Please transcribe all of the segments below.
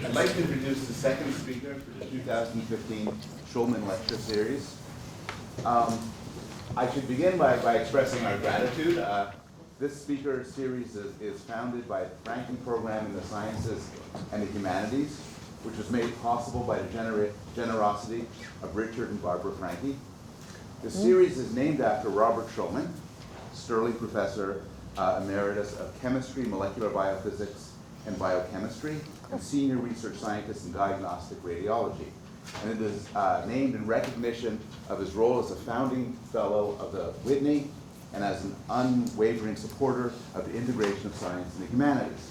I'd like to introduce the second speaker for the 2015 Shulman Lecture Series. I should begin by expressing our gratitude. This speaker series is founded by the Franking Program in the Sciences and the Humanities, which was made possible by the generosity of Richard and Barbara Franke. The series is named after Robert Shulman, Sterling Professor Emeritus of Chemistry, Molecular Biophysics, and Biochemistry, and Senior Research Scientist in Diagnostic Radiology. And it is named in recognition of his role as a founding fellow of the Whitney and as an unwavering supporter of the integration of science and the humanities.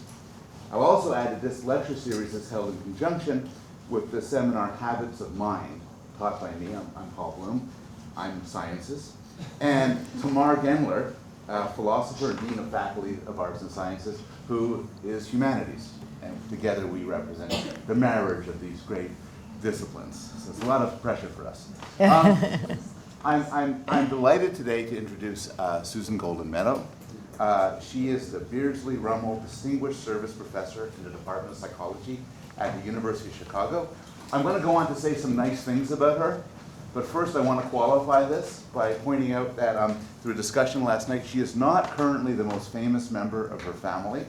I've also added this lecture series is held in conjunction with the seminar Habits of Mind, taught by me. I'm Paul Bloom. I'm Sciences. And Tamar Gendler, philosopher and Dean of Faculty of Arts and Sciences, who is Humanities. And together we represent the marriage of these great disciplines. So it's a lot of pressure for us. I'm delighted today to introduce Susan Goldin-Meadow. She is the Beardsley Ruml Distinguished Service Professor in the Department of Psychology at the University of Chicago. I'm going to go on to say some nice things about her, but first I want to qualify this by pointing out that through a discussion last night, she is not currently the most famous member of her family.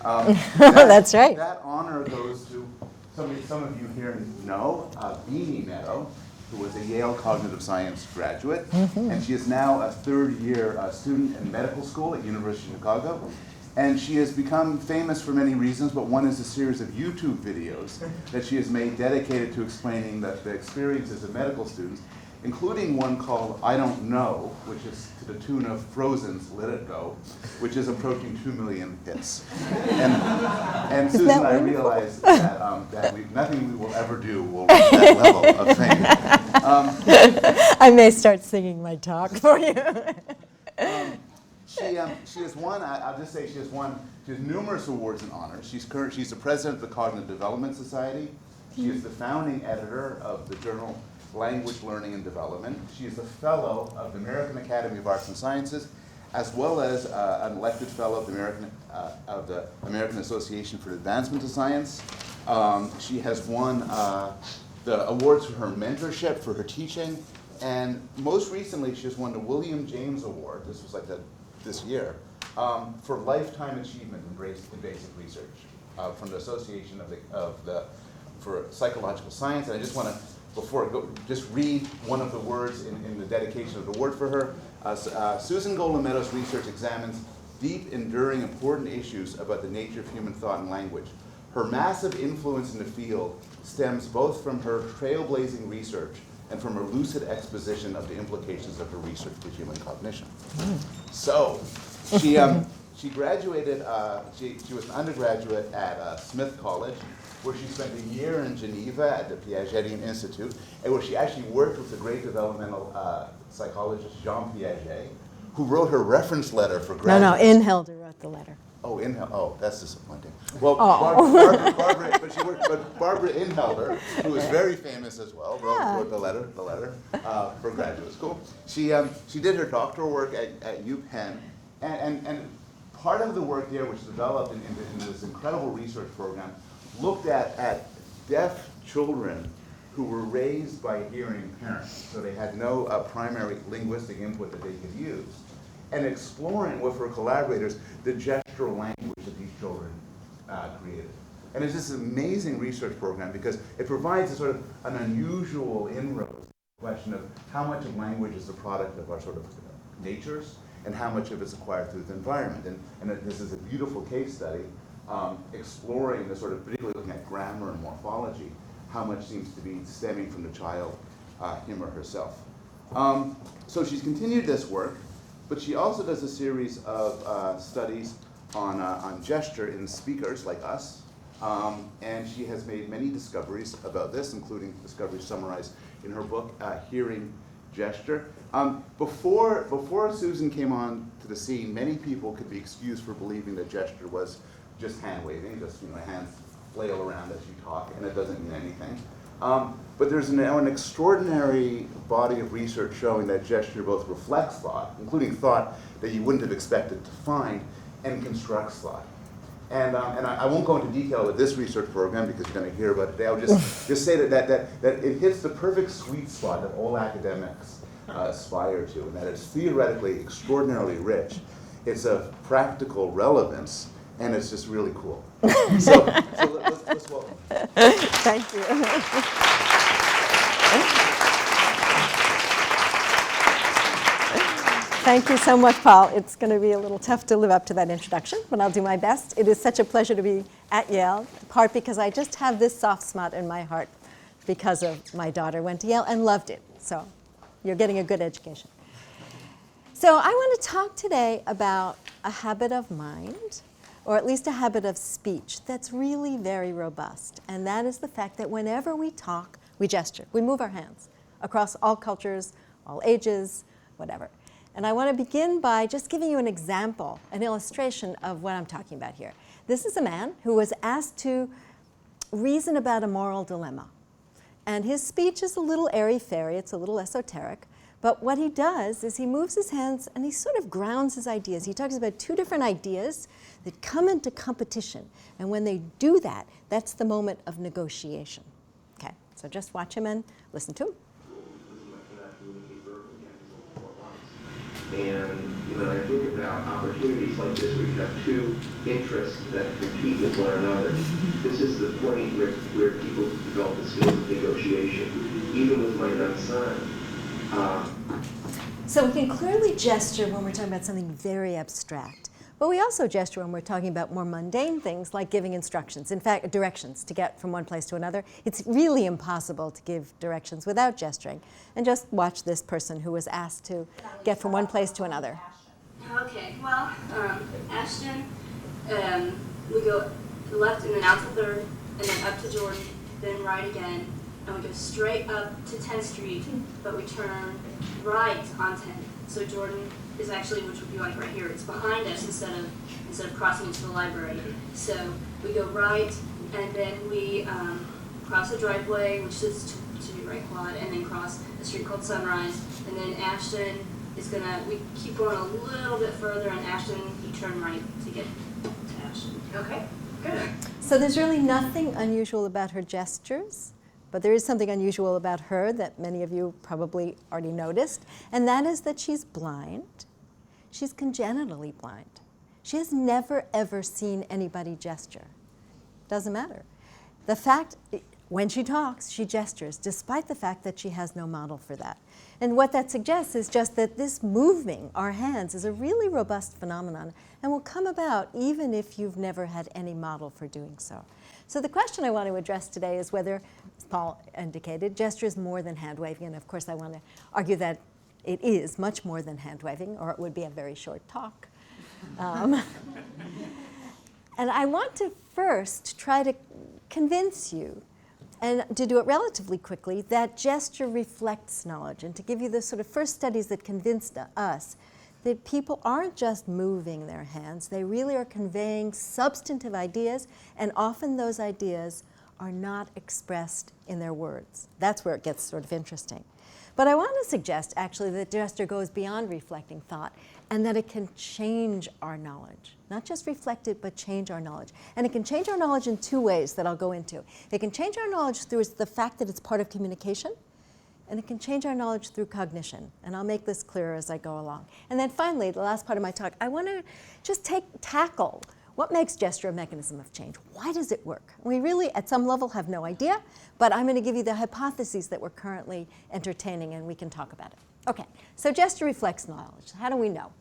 That's right. That honor goes to some of you here know Beanie Meadow, who was a Yale cognitive science graduate, and she is now a third-year student in medical school at University of Chicago. And she has become famous for many reasons, but one is a series of YouTube videos that she has made dedicated to explaining the experiences of medical students, including one called I Don't Know, which is to the tune of Frozen's Let It Go, which is approaching 2 million hits. And Susan, I realize that, nothing we will ever do will reach that level of fame. I may start singing my talk for you. She has won, I'll just say she has numerous awards and honors. She's the president of the Cognitive Development Society. She is the founding editor of the journal Language, Learning, and Development. She is a fellow of the American Academy of Arts and Sciences, as well as an elected fellow of the American Association for the Advancement of Science. She has won the awards for her mentorship, for her teaching, and most recently she has won the William James Award, this was like this year, for lifetime achievement in basic research from the Association for Psychological Science. And I just want to, before I go, just read one of the words in the dedication of the award for her. Susan Goldin-Meadow's research examines deep, enduring, important issues about the nature of human thought and language. Her massive influence in the field stems both from her trailblazing research and from her lucid exposition of the implications of her research for human cognition. So, she graduated, she was an undergraduate at Smith College, where she spent a year in Geneva at the Piagetian Institute, and where she actually worked with the great developmental psychologist Jean Piaget, who wrote her reference letter for graduate. No, Inhelder wrote the letter. Oh, that's disappointing. Well, Barbara Inhelder, who is very famous as well, wrote the letter for graduate school. She did her doctoral work at UPenn, and part of the work there, which developed in this incredible research program, looked at deaf children who were raised by hearing parents, so they had no primary linguistic input that they could use, and exploring with her collaborators the gestural language that these children created. And it's this amazing research program because it provides a sort of an unusual inroad to the question of how much of language is the product of our sort of natures and how much of it's acquired through the environment. And this is a beautiful case study exploring the sort of, particularly looking at grammar and morphology, how much seems to be stemming from the child, him or herself. So she's continued this work, but she also does a series of studies on gesture in speakers like us, and she has made many discoveries about this, including discoveries summarized in her book, Hearing Gesture. Before Susan came on to the scene, many people could be excused for believing that gesture was just hand waving, just hands flail around as you talk, and it doesn't mean anything. But there's now an extraordinary body of research showing that gesture both reflects thought, including thought that you wouldn't have expected to find, and constructs thought. And I won't go into detail with this research program because you're going to hear about it today. I'll just say that it hits the perfect sweet spot that all academics aspire to, and that it's theoretically extraordinarily rich. It's of practical relevance, and it's just really cool. So let's welcome. Thank you. Thank you so much, Paul. It's going to be a little tough to live up to that introduction, but I'll do my best. It is such a pleasure to be at Yale, in part because I just have this soft spot in my heart because of my daughter went to Yale and loved it. So you're getting a good education. So I want to talk today about a habit of mind, or at least a habit of speech, that's really very robust. And that is the fact that whenever we talk, we gesture. We move our hands across all cultures, all ages, whatever. And I want to begin by just giving you an example, an illustration of what I'm talking about here. This is a man who was asked to reason about a moral dilemma. And his speech is a little airy-fairy, it's a little esoteric. But what he does is he moves his hands and he sort of grounds his ideas. He talks about two different ideas that come into competition. And when they do that, that's the moment of negotiation. Okay, so just watch him and listen to him. And when I think about opportunities like this where you have two interests that compete with one another, this is the point where people develop the skills of negotiation. Even with my young son. So we can clearly gesture when we're talking about something very abstract. But we also gesture when we're talking about more mundane things like giving instructions. In fact, directions to get from one place to another. It's really impossible to give directions without gesturing. And just watch this person who was asked to get from one place to another. Okay, well, Ashton, we go left and then out to 3rd, and then up to Jordan, then right again, and we go straight up to 10th Street, but we turn right on 10th. So Jordan is actually, which would be like right here, it's behind us instead of crossing into the library. So we go right, and then we cross a driveway, which is to the right quad, and then cross a street called Sunrise, and then Ashton is gonna, we keep going a little bit further, and Ashton, you turn right to get to Ashton. Okay, good. So there's really nothing unusual about her gestures. But there is something unusual about her that many of you probably already noticed, and that is that she's blind. She's congenitally blind. She has never, ever seen anybody gesture. Doesn't matter. The fact, when she talks, she gestures, despite the fact that she has no model for that. And what that suggests is just that this moving our hands is a really robust phenomenon and will come about even if you've never had any model for doing so. So the question I want to address today is whether, as Paul indicated, gesture is more than hand waving. And of course, I want to argue that it is much more than hand waving, or it would be a very short talk. And I want to first try to convince you, and to do it relatively quickly, that gesture reflects knowledge, and to give you the sort of first studies that convinced us that people aren't just moving their hands, they really are conveying substantive ideas, and often those ideas are not expressed in their words. That's where it gets sort of interesting. But I want to suggest, actually, that gesture goes beyond reflecting thought, and that it can change our knowledge. Not just reflect it, but change our knowledge. And it can change our knowledge in two ways that I'll go into. It can change our knowledge through the fact that it's part of communication, and it can change our knowledge through cognition. And I'll make this clearer as I go along. And then finally, the last part of my talk, I want to just tackle what makes gesture a mechanism of change. Why does it work? We really, at some level, have no idea, but I'm going to give you the hypotheses that we're currently entertaining, and we can talk about it. Okay, so gesture reflects knowledge. How do we know?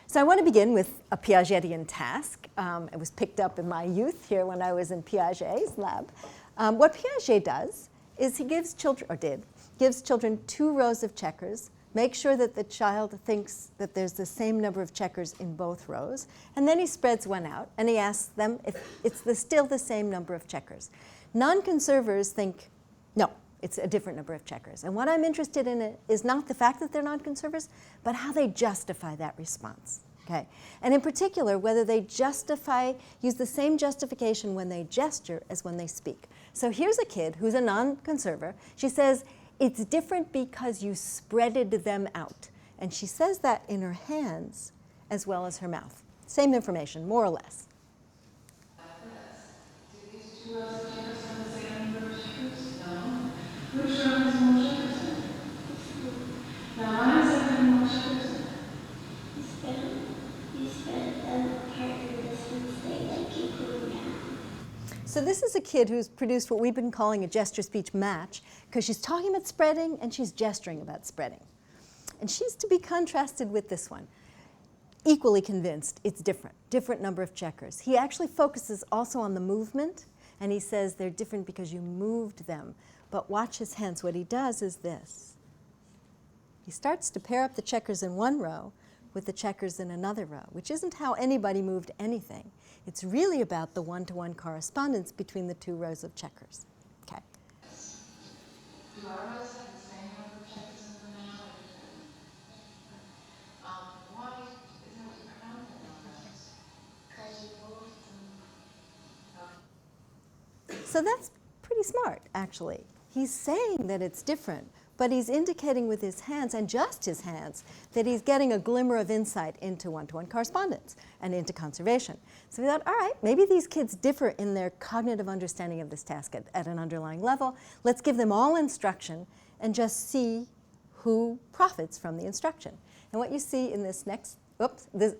So I want to begin with a Piagetian task. It was picked up in my youth here when I was in Piaget's lab. What Piaget does is he gives children, or did, gives children 2 rows of checkers, make sure that the child thinks that there's the same number of checkers in both rows, and then he spreads one out, and he asks them if it's still the same number of checkers. Non-conservers think, no, it's a different number of checkers. And what I'm interested in is not the fact that they're non-conservers, but how they justify that response. Okay? And in particular, whether they use the same justification when they gesture as when they speak. So here's a kid who's a non-conserver. She says, it's different because you spreaded them out. And she says that in her hands as well as her mouth. Same information, more or less. Which row has more checkers? Now, why is there more checkers? You spent a part of the distance they like keep going down. So this is a kid who's produced what we've been calling a gesture-speech match, because she's talking about spreading and she's gesturing about spreading. And she's to be contrasted with this one. Equally convinced it's different number of checkers. He actually focuses also on the movement, and he says they're different because you moved them. But watch his hands. What he does is this. He starts to pair up the checkers in one row with the checkers in another row, which isn't how anybody moved anything. It's really about the one-to-one correspondence between the two rows of checkers. Okay. Do our rows have the same number of checkers in them now? Why isn't it counted on those? Because you moved them. So that's pretty smart, actually. He's saying that it's different, but he's indicating with his hands, and just his hands, that he's getting a glimmer of insight into one-to-one correspondence and into conservation. So we thought, all right, maybe these kids differ in their cognitive understanding of this task at an underlying level. Let's give them all instruction and just see who profits from the instruction. And what you see in this next, this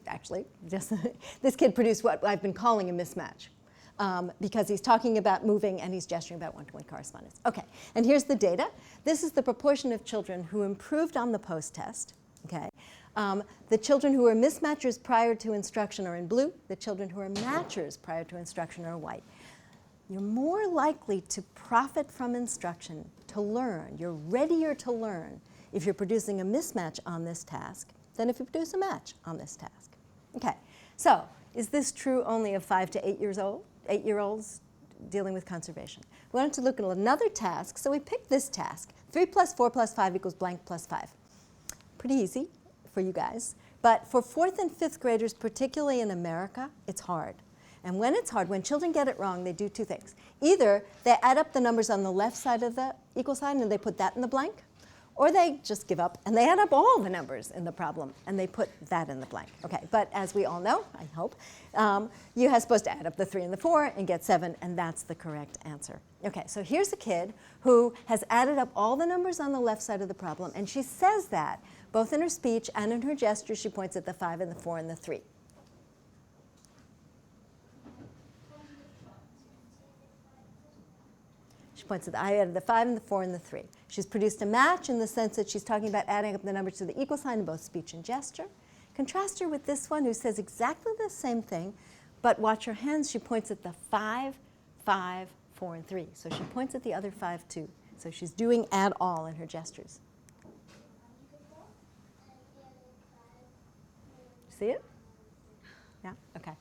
kid produced what I've been calling a mismatch. Because he's talking about moving and he's gesturing about one-to-one correspondence. Okay, and here's the data. This is the proportion of children who improved on the post-test. Okay, the children who are mismatchers prior to instruction are in blue. The children who are matchers prior to instruction are white. You're more likely to profit from instruction, to learn. You're readier to learn if you're producing a mismatch on this task than if you produce a match on this task. Okay, so is this true only of 5 to 8 years old? 8-year-olds dealing with conservation. We wanted to look at another task, so we picked this task. 3 plus 4 plus 5 equals blank plus 5. Pretty easy for you guys. But for 4th and 5th graders, particularly in America, it's hard. And when it's hard, when children get it wrong, they do two things. Either they add up the numbers on the left side of the equal sign and they put that in the blank, or they just give up and they add up all the numbers in the problem and they put that in the blank. Okay, but as we all know, I hope, you are supposed to add up the 3 and the 4 and get 7, and that's the correct answer. Okay, so here's a kid who has added up all the numbers on the left side of the problem, and she says that both in her speech and in her gesture. She points at the 5 and the 4 and the 3. She points at the 5 and the 4 and the 3. She's produced a match in the sense that she's talking about adding up the numbers to the equal sign in both speech and gesture. Contrast her with this one who says exactly the same thing, but watch her hands. She points at the 5, 5, 4, and 3. So she points at the other 5 too. So she's doing add all in her gestures. See it? Yeah? Okay.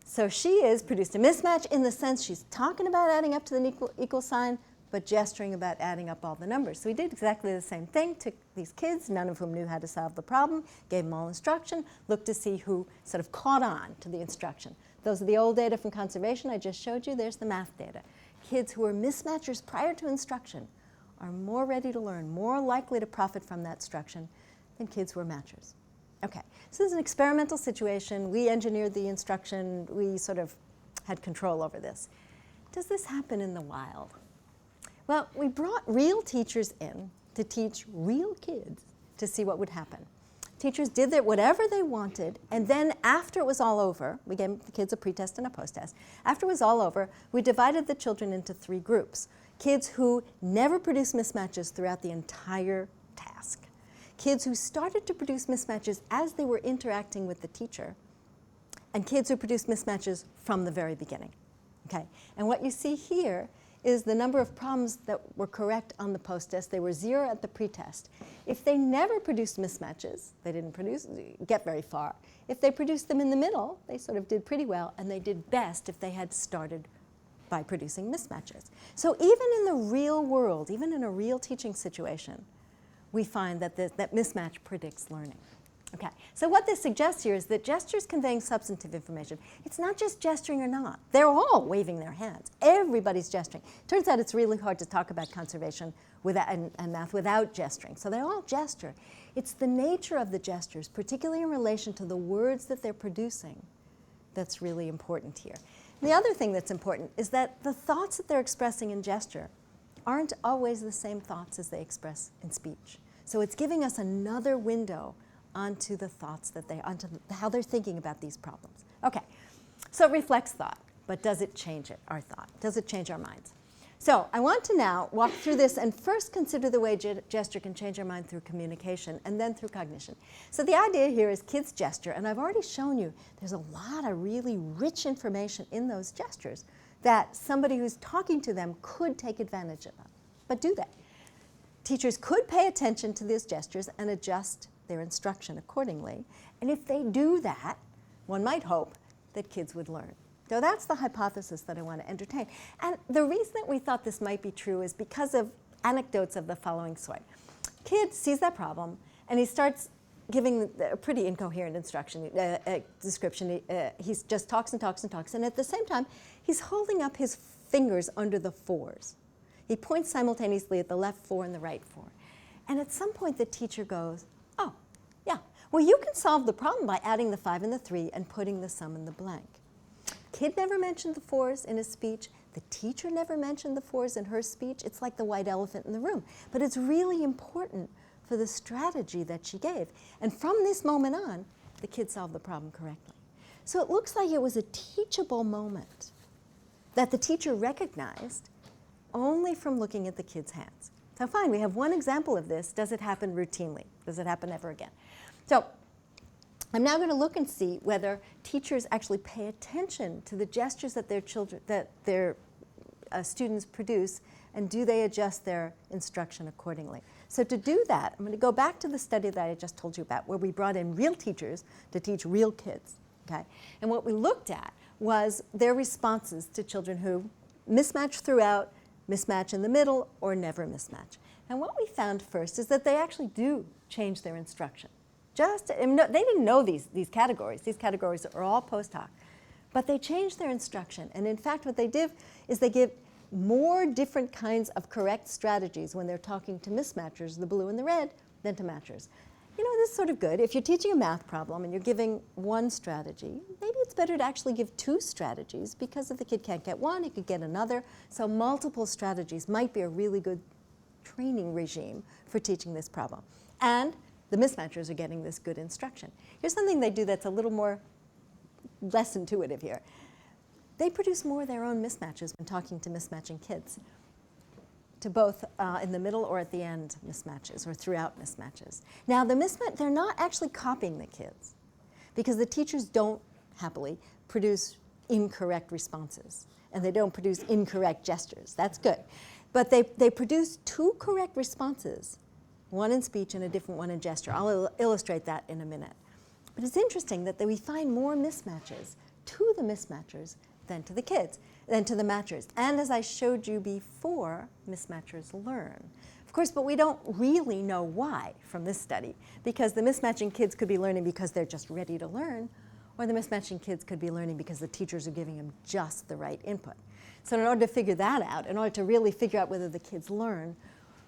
So she has produced a mismatch in the sense she's talking about adding up to the equal sign, but gesturing about adding up all the numbers. So we did exactly the same thing, took these kids, none of whom knew how to solve the problem, gave them all instruction, looked to see who sort of caught on to the instruction. Those are the old data from conservation I just showed you. There's the math data. Kids who are mismatchers prior to instruction are more ready to learn, more likely to profit from that instruction than kids who are matchers. Okay, so this is an experimental situation. We engineered the instruction. We sort of had control over this. Does this happen in the wild? Well, we brought real teachers in to teach real kids to see what would happen. Teachers did whatever they wanted, and then after it was all over, we gave the kids a pretest and a posttest. After it was all over, we divided the children into 3 groups. Kids who never produced mismatches throughout the entire task. Kids who started to produce mismatches as they were interacting with the teacher, and kids who produced mismatches from the very beginning. Okay? And what you see here is the number of problems that were correct on the post-test. They were 0 at the pretest. If they never produced mismatches, they didn't get very far. If they produced them in the middle, they sort of did pretty well, and they did best if they had started by producing mismatches. So even in the real world, even in a real teaching situation, we find that that mismatch predicts learning. Okay, so what this suggests here is that gestures conveying substantive information. It's not just gesturing or not. They're all waving their hands. Everybody's gesturing. Turns out it's really hard to talk about conservation and math without gesturing. So they all gesture. It's the nature of the gestures, particularly in relation to the words that they're producing, that's really important here. And the other thing that's important is that the thoughts that they're expressing in gesture aren't always the same thoughts as they express in speech. So it's giving us another window onto the thoughts that onto how they're thinking about these problems. Okay, so it reflects thought, but does it change it, our thought? Does it change our minds? So I want to now walk through this and first consider the way gesture can change our mind through communication and then through cognition. So the idea here is kids gesture, and I've already shown you there's a lot of really rich information in those gestures that somebody who's talking to them could take advantage of. But do they? Teachers could pay attention to these gestures and adjust their instruction accordingly. And if they do that, one might hope that kids would learn. So that's the hypothesis that I want to entertain. And the reason that we thought this might be true is because of anecdotes of the following sort. Kid sees that problem, and he starts giving a pretty incoherent description. He just talks and talks and talks, and at the same time, he's holding up his fingers under the fours. He points simultaneously at the left four and the right four. And at some point, the teacher goes, oh, yeah, well, you can solve the problem by adding the 5 and the 3 and putting the sum in the blank. Kid never mentioned the 4s in his speech. The teacher never mentioned the 4s in her speech. It's like the white elephant in the room. But it's really important for the strategy that she gave. And from this moment on, the kid solved the problem correctly. So it looks like it was a teachable moment that the teacher recognized only from looking at the kid's hands. So fine, we have one example of this. Does it happen routinely? Does it happen ever again? So I'm now going to look and see whether teachers actually pay attention to the gestures that their students produce, and do they adjust their instruction accordingly. So to do that, I'm going to go back to the study that I just told you about, where we brought in real teachers to teach real kids. Okay? And what we looked at was their responses to children who mismatch throughout, mismatch in the middle, or never mismatch. And what we found first is that they actually do change their instruction. They didn't know these categories. These categories are all post hoc. But they changed their instruction. And in fact, what they did is they give more different kinds of correct strategies when they're talking to mismatchers, the blue and the red, than to matchers. You know, this is sort of good. If you're teaching a math problem and you're giving one strategy, maybe it's better to actually give 2 strategies, because if the kid can't get one, he could get another. So multiple strategies might be a really good training regime for teaching this problem. And the mismatchers are getting this good instruction. Here's something they do that's a little more less intuitive here. They produce more of their own mismatches when talking to mismatching kids, to both in the middle or at the end mismatches, or throughout mismatches. Now, they're not actually copying the kids, because the teachers don't, happily, produce incorrect responses, and they don't produce incorrect gestures. That's good. But they produce 2 correct responses, one in speech and a different one in gesture. I'll illustrate that in a minute. But it's interesting that we find more mismatches to the mismatchers than to the kids, than to the matchers. And as I showed you before, mismatchers learn. Of course, but we don't really know why from this study, because the mismatching kids could be learning because they're just ready to learn, or the mismatching kids could be learning because the teachers are giving them just the right input. So in order to figure that out, in order to really figure out whether the kids learn,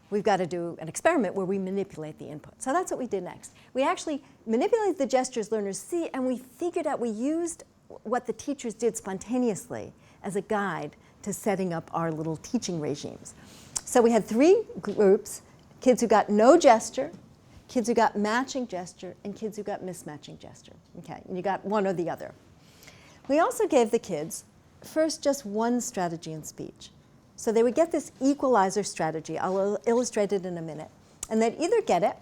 we've got to do an experiment where we manipulate the input. So that's what we did next. We actually manipulated the gestures learners see, and we figured out, we used what the teachers did spontaneously as a guide to setting up our little teaching regimes. So we had 3 groups: kids who got no gesture, kids who got matching gesture, and kids who got mismatching gesture. Okay, and you got one or the other. We also gave the kids first just one strategy in speech. So they would get this equalizer strategy. I'll illustrate it in a minute. And they'd either get it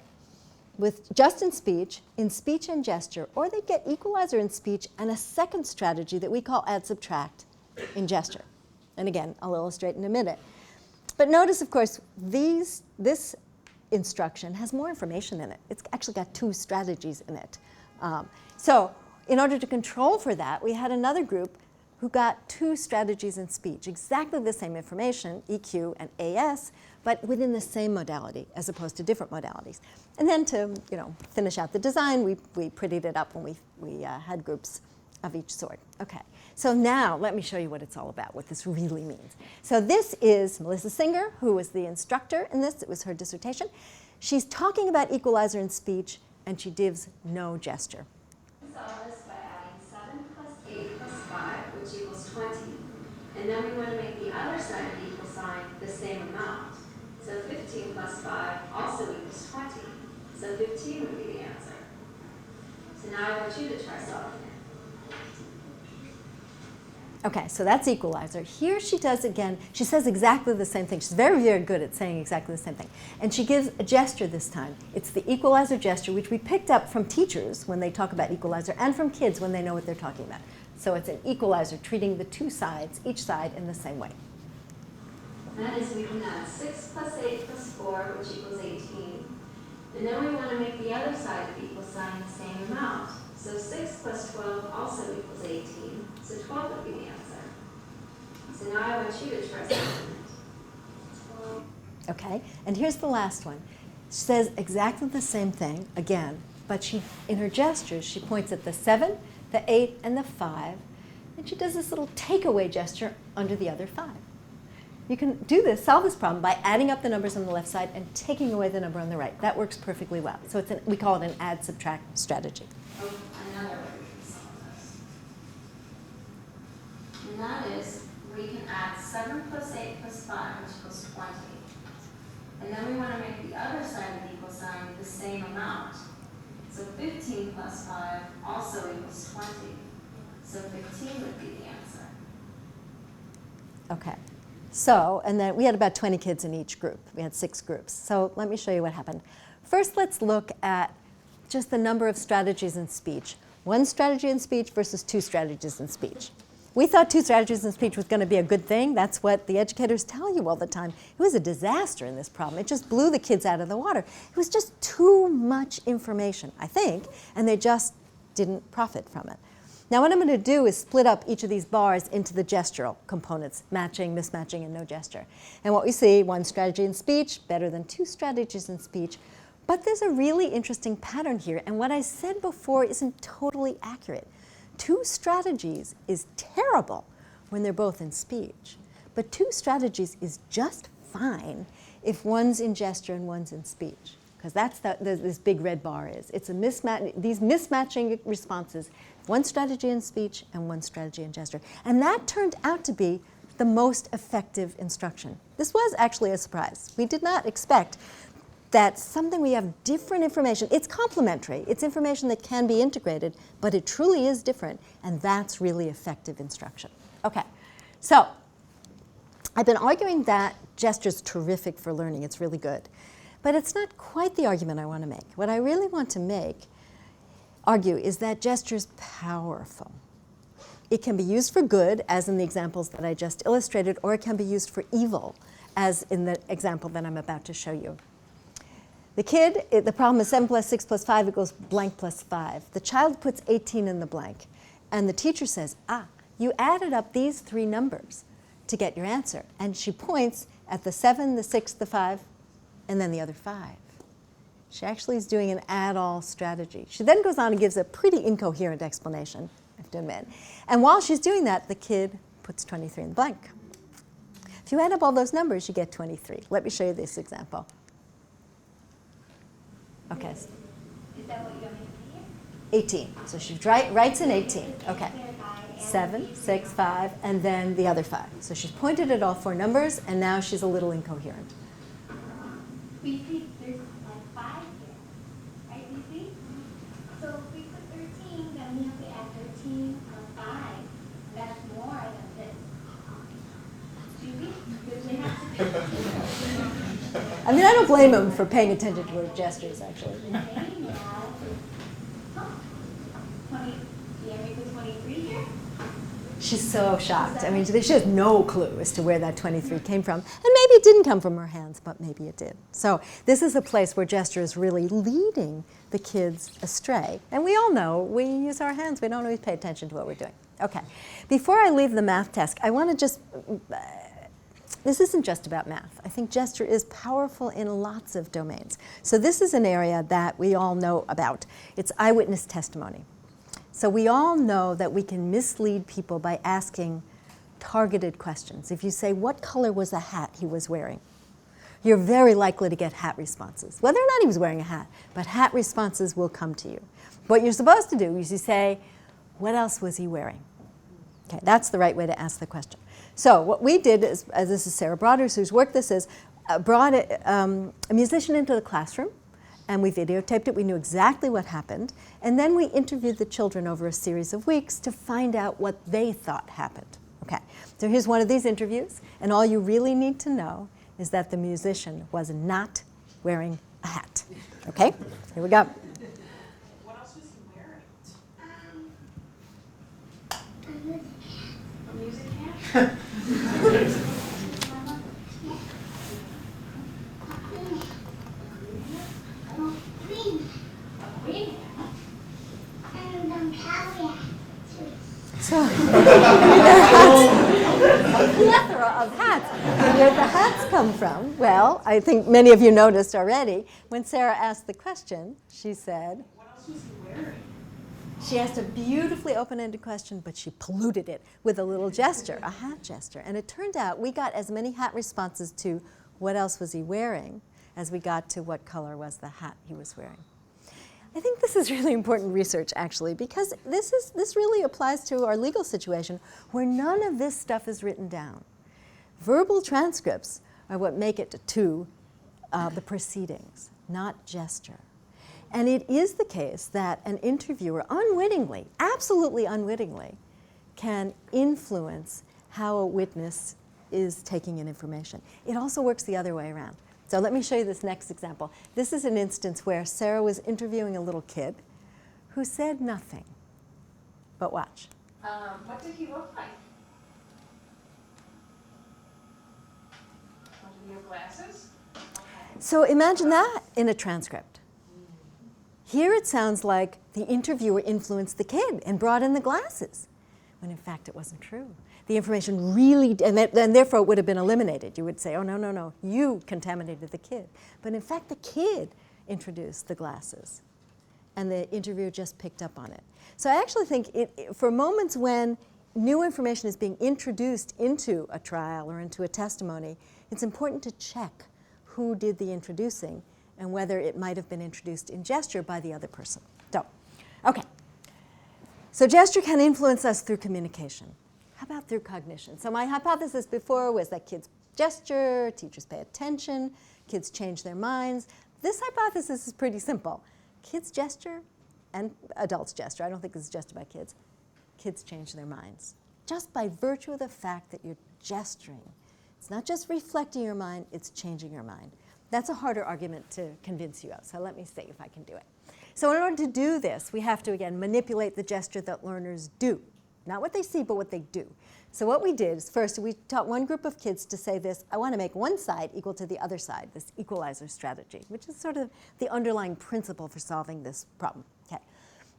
with just in speech and gesture, or they'd get equalizer in speech and a second strategy that we call add-subtract in gesture. And again, I'll illustrate in a minute. But notice, of course, this instruction has more information in it. It's actually got 2 strategies in it. So in order to control for that, we had another group who got 2 strategies in speech, exactly the same information, EQ and AS, but within the same modality as opposed to different modalities. And then to finish out the design, we prettied it up when we had groups of each sort. Okay, so now let me show you what it's all about, what this really means. So this is Melissa Singer, who was the instructor in this. It was her dissertation. She's talking about equalizer in speech, and she gives no gesture. Solve this by adding 7 plus 8 plus 5, which which equals 20. And then we want to make the other side of the equal sign the same amount. So 15 plus 5 also equals 20. So 15 would be the answer. So now I want you to try solving it. Okay, so that's equalizer. Here she does again, she says exactly the same thing. She's very, very good at saying exactly the same thing. And she gives a gesture this time. It's the equalizer gesture, which we picked up from teachers when they talk about equalizer, and from kids when they know what they're talking about. So it's an equalizer, treating the two sides, each side, in the same way. That is, we can add 6 plus 8 plus 4, which equals 18. And then we want to make the other side of the equal sign the same amount. So 6 plus 12 also equals 18. So 12 would be the answer. So now I want you to try solving it. Okay, and here's the last one. She says exactly the same thing again, but she, in her gestures, she points at the 7, the 8, and the 5, and she does this little takeaway gesture under the other 5. You can do this, solve this problem by adding up the numbers on the left side and taking away the number on the right. That works perfectly well. So it's we call it an add-subtract strategy. Oh, another way we can solve this. And that is, we can add 7 plus 8 plus 5, which equals 20. And then we want to make the other side of the equal sign the same amount. So 15 plus 5 also equals 20. So 15 would be the answer. Okay. So, and then we had about 20 kids in each group. We had 6 groups. So let me show you what happened. First, let's look at just the number of strategies in speech. 1 strategy in speech versus 2 strategies in speech. We thought 2 strategies in speech was going to be a good thing. That's what the educators tell you all the time. It was a disaster in this problem. It just blew the kids out of the water. It was just too much information, I think, and they just didn't profit from it. Now what I'm going to do is split up each of these bars into the gestural components, matching, mismatching, and no gesture. And what we see, 1 strategy in speech, better than 2 strategies in speech. But there's a really interesting pattern here, and what I said before isn't totally accurate. 2 strategies is terrible when they're both in speech. But 2 strategies is just fine if one's in gesture and one's in speech. Because that's this big red bar is. It's a mismatch, these mismatching responses, 1 strategy in speech and 1 strategy in gesture. And that turned out to be the most effective instruction. This was actually a surprise. We did not expect that something we have different information. It's complementary. It's information that can be integrated, but it truly is different, and that's really effective instruction. Okay, so I've been arguing that gesture's terrific for learning. It's really good. But it's not quite the argument I want to make. What I really want to argue is that gesture's powerful. It can be used for good, as in the examples that I just illustrated, or it can be used for evil, as in the example that I'm about to show you. The problem is 7 plus 6 plus 5 equals blank plus 5. The child puts 18 in the blank, and the teacher says, you added up these 3 numbers to get your answer. And she points at the 7, the 6, the 5, and then the other 5. She actually is doing an add-all strategy. She then goes on and gives a pretty incoherent explanation, I have to admit. And while she's doing that, the kid puts 23 in the blank. If you add up all those numbers, you get 23. Let me show you this example. Okay. Is that what you're making here? 18. So she writes in 18. Okay. 7, 6, 5, and then the other 5. So she's pointed at all 4 numbers, and now she's a little incoherent. We think there's like 5 here, right, Lucy? So if we put 13, then we have to add 13 plus 5. That's more than this. Do we? Because we have to I mean, I don't blame him for paying attention to her gestures, actually. She's so shocked. I mean, she has no clue as to where that 23 came from. And maybe it didn't come from her hands, but maybe it did. So this is a place where gesture is really leading the kids astray. And we all know we use our hands. We don't always pay attention to what we're doing. Okay. Before I leave the math task, I want to just... this isn't just about math. I think gesture is powerful in lots of domains. So this is an area that we all know about. It's eyewitness testimony. So we all know that we can mislead people by asking targeted questions. If you say, what color was the hat he was wearing? You're very likely to get hat responses, whether or not he was wearing a hat, but hat responses will come to you. What you're supposed to do is you say, what else was he wearing? Okay, that's the right way to ask the question. So what we did is, this is Sarah Broders, whose work this is, brought a musician into the classroom, and we videotaped it. We knew exactly what happened. And then we interviewed the children over a series of weeks to find out what they thought happened. Okay, so here's one of these interviews, and all you really need to know is that the musician was not wearing a hat. Okay, here we go. What else was he wearing? A music hat? So there are a plethora of hats. And where the hats come from, well, I think many of you noticed already, when Sarah asked the question, she said, What else was he wearing? she asked a beautifully open-ended question, but she polluted it with a little gesture, a hat gesture. And it turned out we got as many hat responses to what else was he wearing as we got to what color was the hat he was wearing. I think this is really important research, actually, because this really applies to our legal situation where none of this stuff is written down. Verbal transcripts are what make it to the proceedings, not gesture. And it is the case that an interviewer unwittingly, absolutely unwittingly, can influence how a witness is taking in information. It also works the other way around. So let me show you this next example. This is an instance where Sarah was interviewing a little kid who said nothing. But watch. What did he look like? Did he have glasses? So imagine that in a transcript. Here it sounds like the interviewer influenced the kid and brought in the glasses, when in fact it wasn't true. The information really, and therefore it would have been eliminated. You would say, oh, no, no, no, you contaminated the kid. But in fact, the kid introduced the glasses, and the interviewer just picked up on it. So I actually think for moments when new information is being introduced into a trial or into a testimony, it's important to check who did the introducing and whether it might have been introduced in gesture by the other person. So, okay. So gesture can influence us through communication. How about through cognition? So my hypothesis before was that kids gesture, teachers pay attention, kids change their minds. This hypothesis is pretty simple. Kids gesture and adults gesture. I don't think this is just about kids. Kids change their minds. Just by virtue of the fact that you're gesturing. It's not just reflecting your mind, it's changing your mind. That's a harder argument to convince you of, so let me see if I can do it. So in order to do this, we have to, again, manipulate the gesture that learners do. Not what they see, but what they do. So what we did is first, we taught one group of kids to say this, I want to make one side equal to the other side, this equalizer strategy, which is sort of the underlying principle for solving this problem. Okay.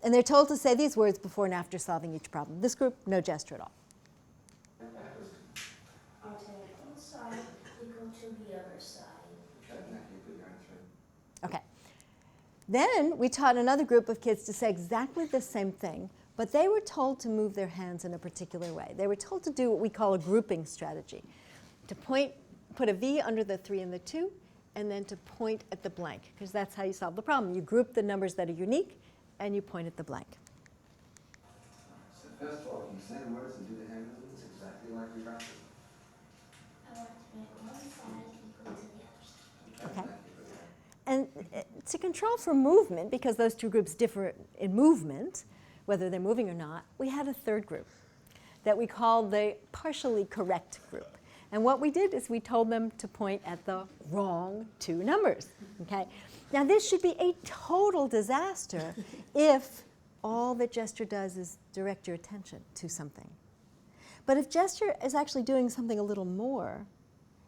And they're told to say these words before and after solving each problem. This group, no gesture at all. I'll take one side equal to the other side. Okay. Then we taught another group of kids to say exactly the same thing, but they were told to move their hands in a particular way. They were told to do what we call a grouping strategy, to put a V under the 3 and the 2, and then to point at the blank, because that's how you solve the problem. You group the numbers that are unique, and you point at the blank. So first of all, can you say the words and do the hand movements exactly like we practiced? I want to make one side equal to the other side. Okay. And to control for movement, because those two groups differ in movement, whether they're moving or not, we had a third group that we called the partially correct group. And what we did is we told them to point at the wrong 2 numbers. Okay? Now this should be a total disaster if all that gesture does is direct your attention to something. But if gesture is actually doing something a little more,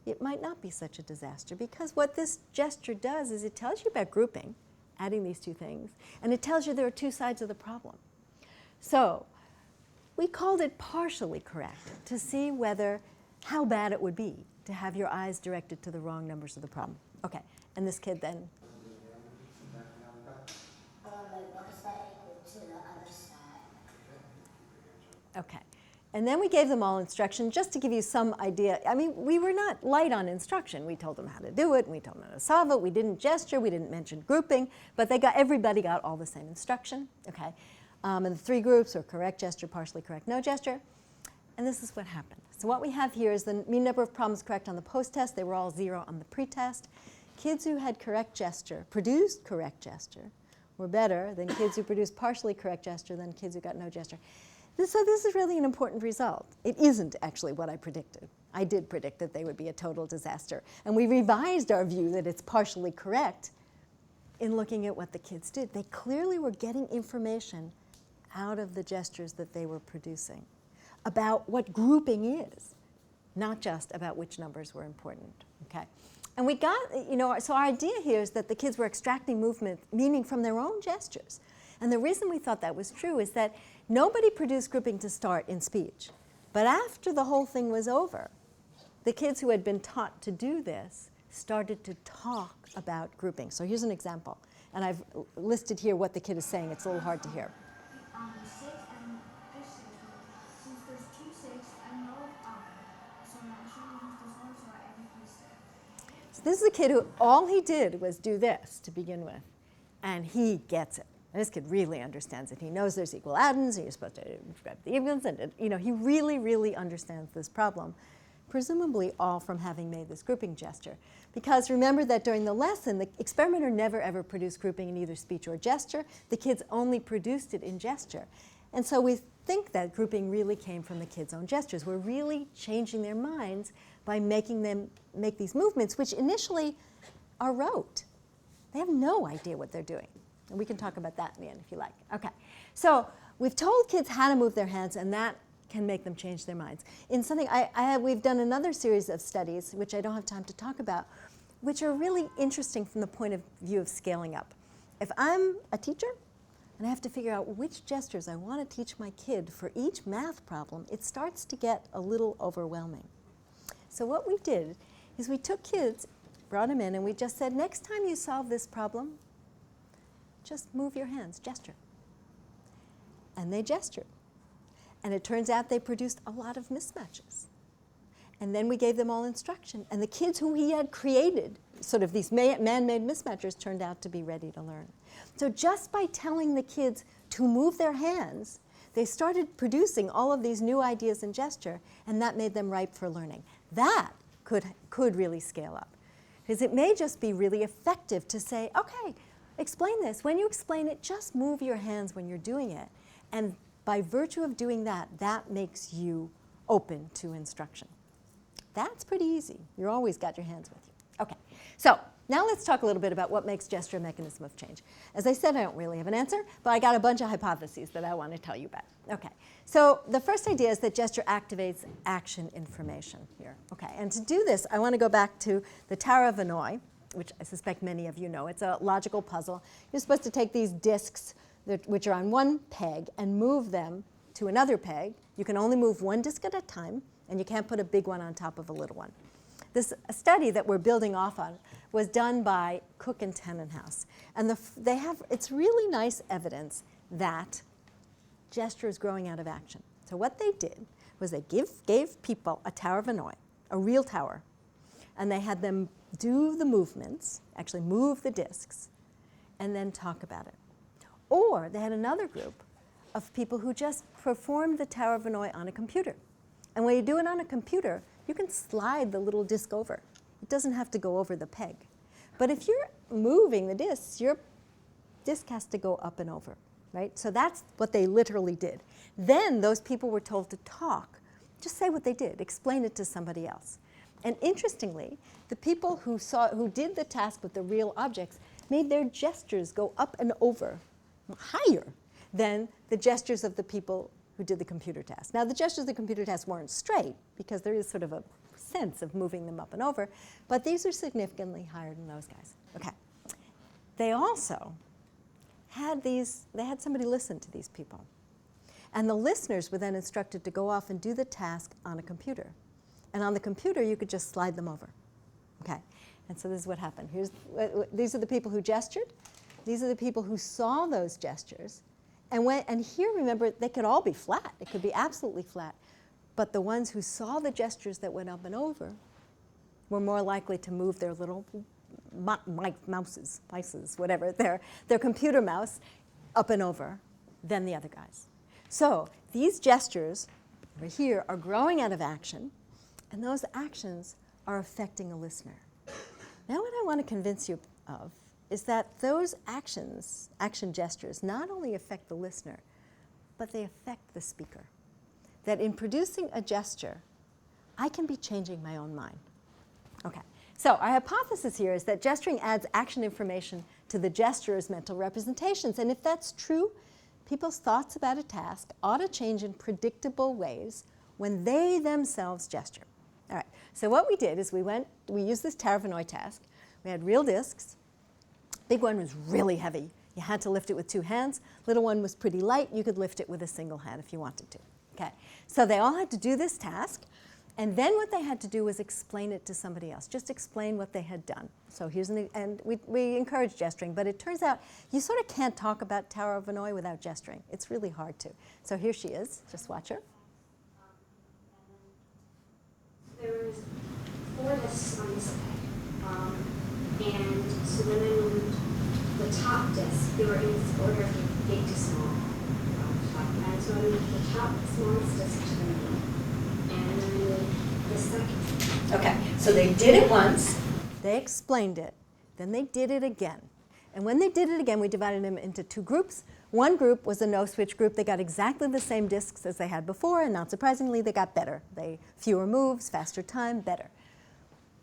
it might not be such a disaster, because what this gesture does is it tells you about grouping, adding these 2 things, and it tells you there are 2 sides of the problem. So we called it partially correct to see how bad it would be to have your eyes directed to the wrong numbers of the problem. Okay, and this kid then? I want to make one side equal to the other side. Okay. And then we gave them all instruction just to give you some idea. I mean, we were not light on instruction. We told them how to do it, and we told them how to solve it. We didn't gesture, we didn't mention grouping, but everybody got all the same instruction. Okay. And the 3 groups are correct gesture, partially correct, no gesture. And this is what happened. So what we have here is the mean number of problems correct on the post-test. They were all 0 on the pre-test. Kids who had correct gesture, produced correct gesture, were better than kids who produced partially correct gesture than kids who got no gesture. So this is really an important result. It isn't actually what I predicted. I did predict that they would be a total disaster. And we revised our view that it's partially correct in looking at what the kids did. They clearly were getting information out of the gestures that they were producing about what grouping is, not just about which numbers were important, okay? And we got, so our idea here is that the kids were extracting movement, meaning from their own gestures. And the reason we thought that was true is that nobody produced grouping to start in speech. But after the whole thing was over, the kids who had been taught to do this started to talk about grouping. So here's an example. And I've listed here what the kid is saying. It's a little hard to hear. 6 and there's 6. Since there's 2 6, I know so I should use this one, so I add 6. So this is a kid who all he did was do this to begin with, and he gets it. And this kid really understands it. He knows there's equal atoms, and you're supposed to grab the equals, and he really, really understands this problem, presumably all from having made this grouping gesture. Because remember that during the lesson, the experimenter never ever produced grouping in either speech or gesture. The kids only produced it in gesture. And so we think that grouping really came from the kids' own gestures. We're really changing their minds by making them make these movements, which initially are rote. They have no idea what they're doing. And we can talk about that in the end if you like. Okay, so we've told kids how to move their hands, and that can make them change their minds. In something, we've done another series of studies, which I don't have time to talk about, which are really interesting from the point of view of scaling up. If I'm a teacher and I have to figure out which gestures I want to teach my kid for each math problem, it starts to get a little overwhelming. So what we did is we took kids, brought them in, and we just said, next time you solve this problem, just move your hands, gesture. And they gestured. And it turns out they produced a lot of mismatches. And then we gave them all instruction. And the kids who he had created, sort of these man-made mismatchers, turned out to be ready to learn. So just by telling the kids to move their hands, they started producing all of these new ideas in gesture, and that made them ripe for learning. That could really scale up. Because it may just be really effective to say, okay, explain this. When you explain it, just move your hands when you're doing it. And by virtue of doing that, that makes you open to instruction. That's pretty easy. You've always got your hands with you. Okay, so now let's talk a little bit about what makes gesture a mechanism of change. As I said, I don't really have an answer, but I got a bunch of hypotheses that I want to tell you about. Okay, so the first idea is that gesture activates action information here. Okay, and to do this, I want to go back to the Tower of Hanoi, which I suspect many of you know. It's a logical puzzle. You're supposed to take these disks which are on one peg and move them to another peg. You can only move one disk at a time, and you can't put a big one on top of a little one. This study that we're building off on was done by Cook and Tannenhouse. And it's really nice evidence that gesture is growing out of action. So what they did was they gave people a Tower of Hanoi, a real tower, and they had them do the movements, actually move the disks, and then talk about it. Or they had another group of people who just performed the Tower of Hanoi on a computer. And when you do it on a computer, you can slide the little disk over. It doesn't have to go over the peg. But if you're moving the disks, your disk has to go up and over, right? So that's what they literally did. Then those people were told to talk. Just say what they did. Explain it to somebody else. And interestingly, the people who did the task with the real objects made their gestures go up and over higher than the gestures of the people who did the computer task. Now, the gestures of the computer task weren't straight because there is sort of a sense of moving them up and over, but these are significantly higher than those guys. Okay. They also had somebody listen to these people. And the listeners were then instructed to go off and do the task on a computer. And on the computer, you could just slide them over. Okay. And so this is what happened. These are the people who gestured. These are the people who saw those gestures. And here, remember, they could all be flat. It could be absolutely flat. But the ones who saw the gestures that went up and over were more likely to move their little mices, whatever, their computer mouse up and over than the other guys. So these gestures, over here are growing out of action, and those actions are affecting a listener. Now what I want to convince you of is that those actions, action gestures, not only affect the listener, but they affect the speaker. That in producing a gesture, I can be changing my own mind. Okay, so our hypothesis here is that gesturing adds action information to the gesturer's mental representations. And if that's true, people's thoughts about a task ought to change in predictable ways when they themselves gesture. All right, so what we did is we used this Tarafinoy task. We had real discs. Big one was really heavy. You had to lift it with 2 hands. Little one was pretty light. You could lift it with a single hand if you wanted to. Okay, so they all had to do this task. And then what they had to do was explain it to somebody else, just explain what they had done. So here's and we encourage gesturing, but it turns out you sort of can't talk about Tower of Hanoi without gesturing. It's really hard to. So here she is. Just watch her. There was 4 discs on this side, and so when I moved the top disc, they were in this order from big to small. And so I moved the top smallest disc to the middle, and then I moved the second. Okay, so they did it once. They explained it. Then they did it again. And when they did it again, we divided them into 2 groups. One group was a no-switch group. They got exactly the same discs as they had before, and not surprisingly, they got better. Fewer moves, faster time, better.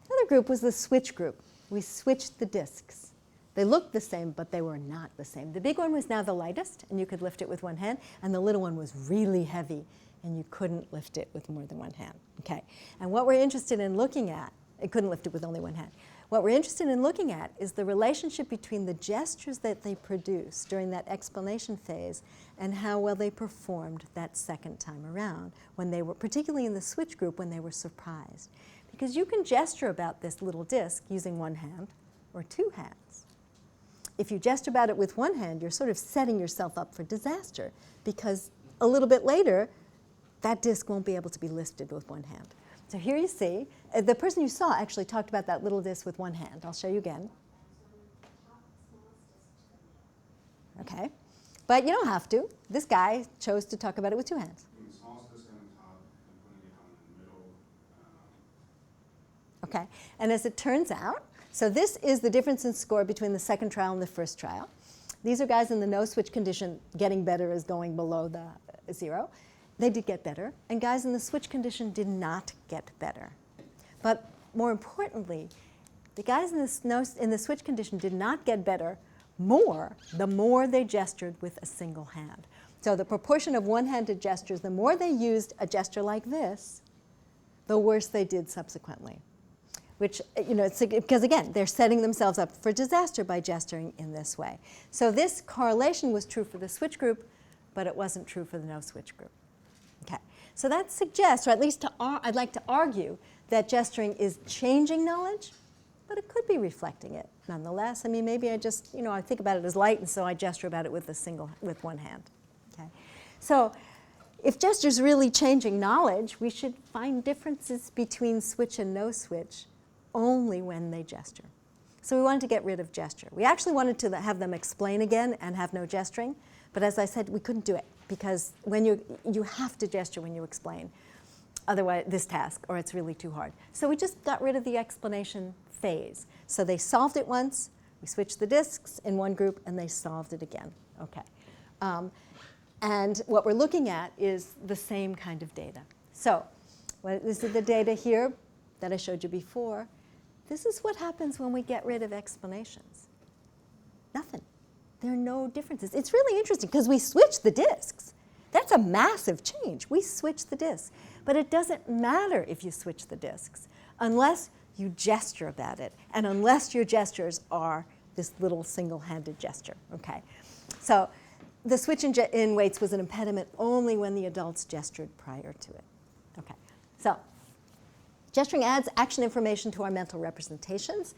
The other group was the switch group. We switched the discs. They looked the same, but they were not the same. The big one was now the lightest, and you could lift it with 1 hand, and the little one was really heavy, and you couldn't lift it with more than 1 hand. Okay. And what we're interested in looking at, it couldn't lift it with only 1 hand. What we're interested in looking at is the relationship between the gestures that they produced during that explanation phase and how well they performed that second time around, when they were, particularly in the switch group, when they were surprised. Because you can gesture about this little disc using 1 hand or 2 hands. If you gesture about it with 1 hand, you're sort of setting yourself up for disaster, because a little bit later, that disc won't be able to be lifted with 1 hand. So here you see, the person you saw actually talked about that little disc with 1 hand. I'll show you again. Okay, but you don't have to. This guy chose to talk about it with 2 hands. Putting the smallest disc on the top and putting it on the middle. Okay, and as it turns out, so this is the difference in score between the second trial and the first trial. These are guys in the no-switch condition. Getting better is going below the 0. They did get better, and guys in the switch condition did not get better. But more importantly, the guys in the switch condition did not get better the more they gestured with a single hand. So the proportion of 1-handed gestures, the more they used a gesture like this, the worse they did subsequently. Which, it's because again, they're setting themselves up for disaster by gesturing in this way. So this correlation was true for the switch group, but it wasn't true for the no-switch group. Okay, so that suggests, or at least I'd like to argue, that gesturing is changing knowledge, but it could be reflecting it nonetheless. I mean, maybe I just, I think about it as light, and so I gesture about it with 1 hand. Okay, so if gesture's really changing knowledge, we should find differences between switch and no switch only when they gesture. So we wanted to get rid of gesture. We actually wanted to have them explain again and have no gesturing, but as I said, we couldn't do it, because when you have to gesture when you explain, otherwise this task, or it's really too hard. So we just got rid of the explanation phase. So they solved it once, we switched the discs in one group, and they solved it again. Okay. And what we're looking at is the same kind of data. So this is the data here that I showed you before. This is what happens when we get rid of explanations. Nothing. There are no differences. It's really interesting because we switch the discs. That's a massive change. We switch the discs. But it doesn't matter if you switch the discs unless you gesture about it and unless your gestures are this little single-handed gesture. Okay. So the switch in weights was an impediment only when the adults gestured prior to it. Okay. So gesturing adds action information to our mental representations.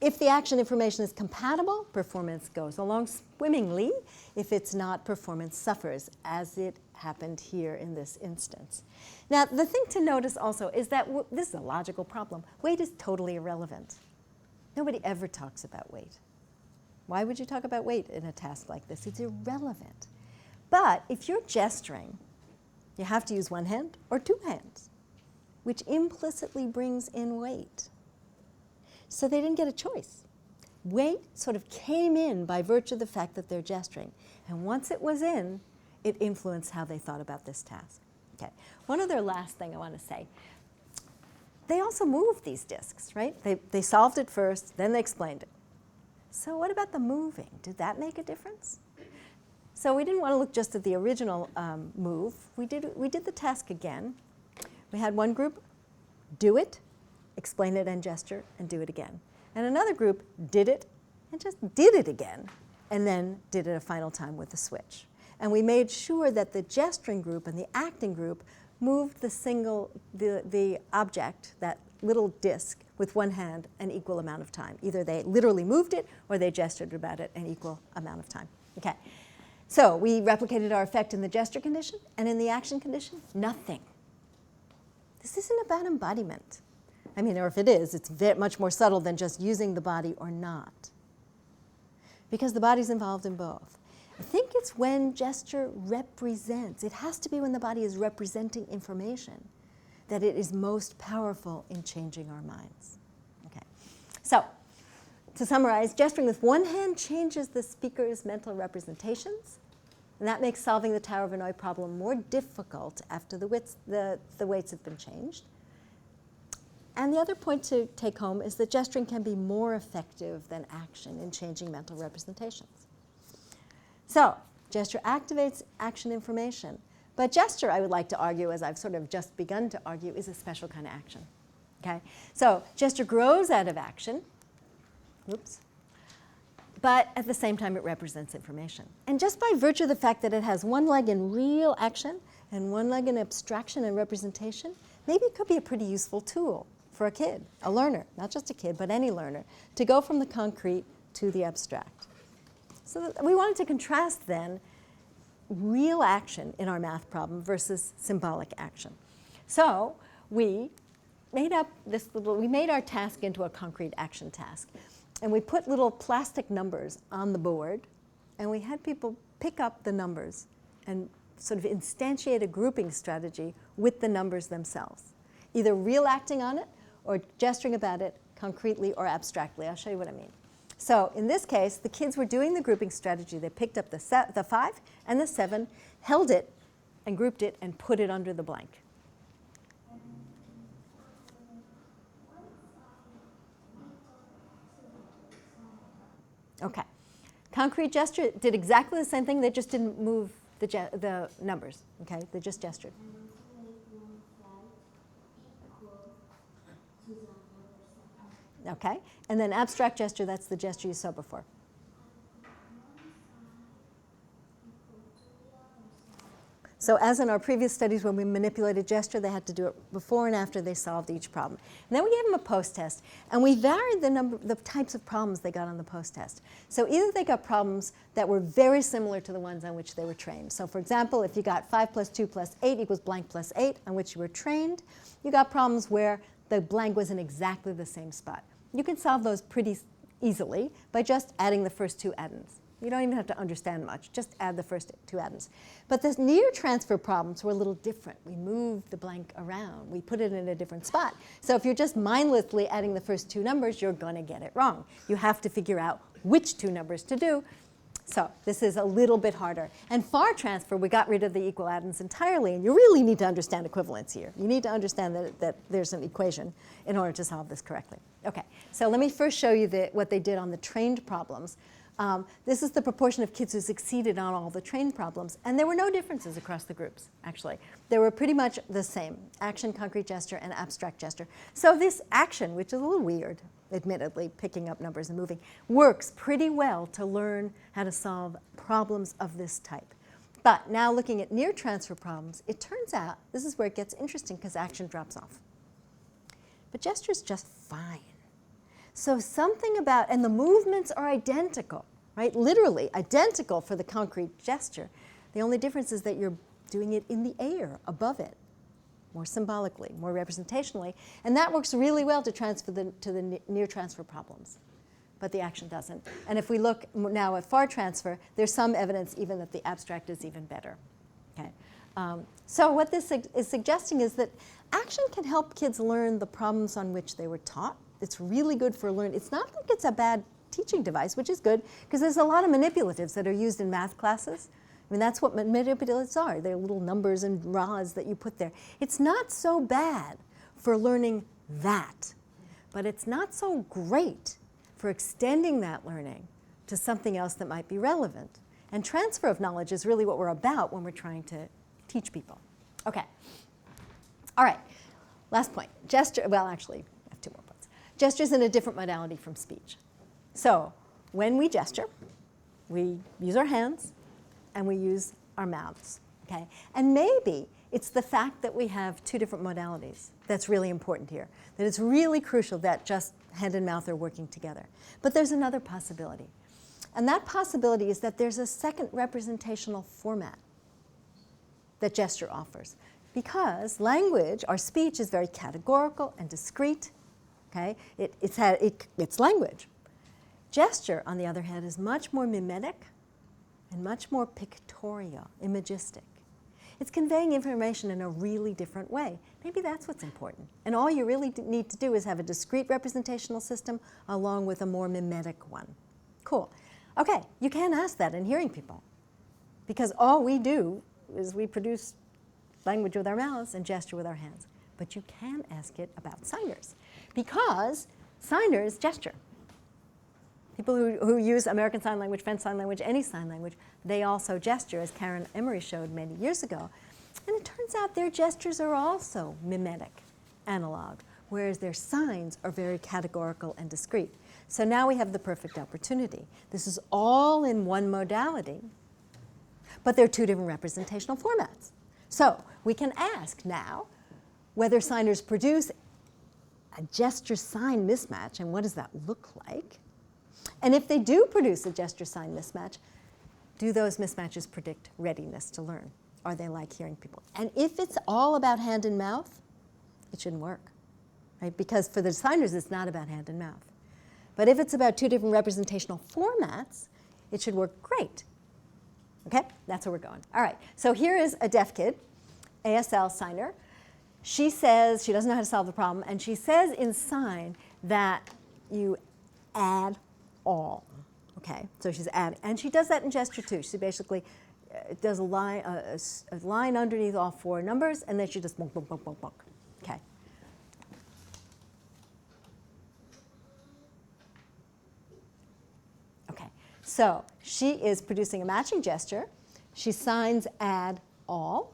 If the action information is compatible, performance goes along swimmingly. If it's not, performance suffers, as it happened here in this instance. Now, the thing to notice also is that this is a logical problem. Weight is totally irrelevant. Nobody ever talks about weight. Why would you talk about weight in a task like this? It's irrelevant. But if you're gesturing You have to use one hand or two hands, which implicitly brings in weight. So they didn't get a choice. Weight sort of came in by virtue of the fact that they're gesturing. And once it was in, it influenced how they thought about this task. Okay. One other last thing I want to say. They also moved these discs, right? They solved it first, then they explained it. So what about the moving? Did that make a difference? So we didn't want to look just at the original move. We did the task again. We had one group do it, explain it and gesture, and do it again. And another group did it and just did it again, and then did it a final time with the switch. And we made sure that the gesturing group and the acting group moved the object, that little disc, with one hand an equal amount of time. Either they literally moved it or they gestured about it an equal amount of time. Okay. So we replicated our effect in the gesture condition, and in the action condition, nothing. This isn't about embodiment. I mean, or if it is, it's much more subtle than just using the body or not, because the body's involved in both. I think it's when gesture represents. It has to be when the body is representing information that it is most powerful in changing our minds. Okay. So, to summarize, gesturing with one hand changes the speaker's mental representations, and that makes solving the Tower of Hanoi problem more difficult after the weights have been changed. And the other point to take home is that gesturing can be more effective than action in changing mental representations. So, gesture activates action information. But gesture, I would like to argue, as I've sort of just begun to argue, is a special kind of action. Okay? So, gesture grows out of action. Oops. But at the same time, it represents information. And just by virtue of the fact that it has one leg in real action and one leg in abstraction and representation, maybe it could be a pretty useful tool for a kid, a learner, not just a kid, but any learner, to go from the concrete to the abstract. So we wanted to contrast then real action in our math problem versus symbolic action. So we made our task into a concrete action task. And we put little plastic numbers on the board, and we had people pick up the numbers and sort of instantiate a grouping strategy with the numbers themselves, either real acting on it or gesturing about it concretely or abstractly. I'll show you what I mean. So in this case, the kids were doing the grouping strategy. They picked up the 5 and the 7, held it, and grouped it, and put it under the blank. Okay. Concrete gesture did exactly the same thing. They just didn't move the numbers. Okay, they just gestured. Okay, and then abstract gesture, that's the gesture you saw before. So as in our previous studies when we manipulated gesture, they had to do it before and after they solved each problem. And then we gave them a post-test, and we varied the types of problems they got on the post-test. So either they got problems that were very similar to the ones on which they were trained. So for example, if you got 5 plus 2 plus 8 equals blank plus 8, on which you were trained, you got problems where the blank was in exactly the same spot. You can solve those pretty easily by just adding the first 2 addends. You don't even have to understand much. Just add the first 2 addends. But the near transfer problems were a little different. We moved the blank around. We put it in a different spot. So if you're just mindlessly adding the first 2 numbers, you're going to get it wrong. You have to figure out which 2 numbers to do. So this is a little bit harder. And far transfer, we got rid of the equal addends entirely. And you really need to understand equivalence here. You need to understand that there's an equation in order to solve this correctly. OK, so let me first show you what they did on the trained problems. This is the proportion of kids who succeeded on all the trained problems. And there were no differences across the groups, actually. They were pretty much the same, action, concrete gesture, and abstract gesture. So this action, which is a little weird, admittedly, picking up numbers and moving, works pretty well to learn how to solve problems of this type. But now looking at near transfer problems, it turns out this is where it gets interesting because action drops off. But gesture is just fine. So something about, and the movements are identical, right? Literally identical for the concrete gesture. The only difference is that you're doing it in the air above it, more symbolically, more representationally. And that works really well to transfer to the near transfer problems. But the action doesn't. And if we look now at far transfer, there's some evidence even that the abstract is even better. Okay. So what this is suggesting is that action can help kids learn the problems on which they were taught. It's really good for learning. It's not like it's a bad teaching device, which is good, because there's a lot of manipulatives that are used in math classes. I mean, that's what manipulatives are. They're little numbers and rods that you put there. It's not so bad for learning that, but it's not so great for extending that learning to something else that might be relevant. And transfer of knowledge is really what we're about when we're trying to teach people. Okay. All right. Last point. Gesture, well, actually, I have two more points. Gesture is in a different modality from speech. So when we gesture, we use our hands and we use our mouths. Okay? And maybe it's the fact that we have two different modalities that's really important here, that it's really crucial that just hand and mouth are working together. But there's another possibility. And that possibility is that there's a second representational format that gesture offers. Because language, or speech, is very categorical and discrete. Okay? It's language. Gesture, on the other hand, is much more mimetic and much more pictorial, imagistic. It's conveying information in a really different way. Maybe that's what's important. And all you really need to do is have a discrete representational system along with a more mimetic one. Cool. Okay, you can't ask that in hearing people, because all we do is we produce language with our mouths and gesture with our hands. But you can ask it about signers, because signers gesture. People who use American Sign Language, French Sign Language, any sign language, they also gesture, as Karen Emery showed many years ago. And it turns out their gestures are also mimetic, analog, whereas their signs are very categorical and discrete. So now we have the perfect opportunity. This is all in one modality, but they're two different representational formats. So we can ask now whether signers produce a gesture-sign mismatch, and what does that look like? And if they do produce a gesture-sign mismatch, do those mismatches predict readiness to learn? Are they like hearing people? And if it's all about hand and mouth, it shouldn't work, right? Because for the signers, it's not about hand and mouth. But if it's about two different representational formats, it should work great. Okay, that's where we're going. All right, so here is a deaf kid, ASL signer. She says she doesn't know how to solve the problem, and she says in sign that you add all. Okay, so she's adding, and she does that in gesture too. She basically does a line underneath all four numbers, and then she just bonk, bonk, bonk, bonk, bonk. Okay. Okay, so she is producing a matching gesture. She signs add all,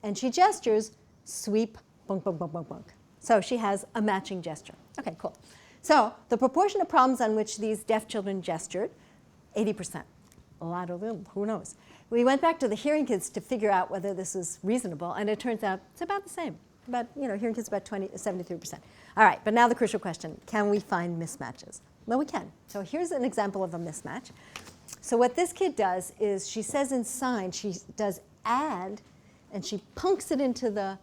and she gestures sweep, bonk, bonk, bonk, bonk, bonk. So she has a matching gesture. Okay, cool. So the proportion of problems on which these deaf children gestured, 80%. A lot of them, who knows? We went back to the hearing kids to figure out whether this is reasonable, and it turns out it's about the same. About, hearing kids about 73%. All right, but now the crucial question, can we find mismatches? Well, we can. So here's an example of a mismatch. So what this kid does is she says in sign, she does add, and she punks it into the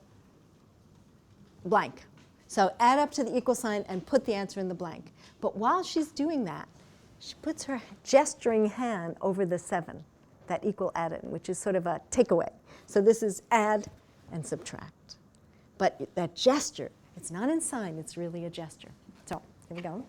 blank. So add up to the equal sign and put the answer in the blank. But while she's doing that, she puts her gesturing hand over the 7, that equal add-in, which is sort of a takeaway. So this is add and subtract. But that gesture, it's not in sign, it's really a gesture. So here we go.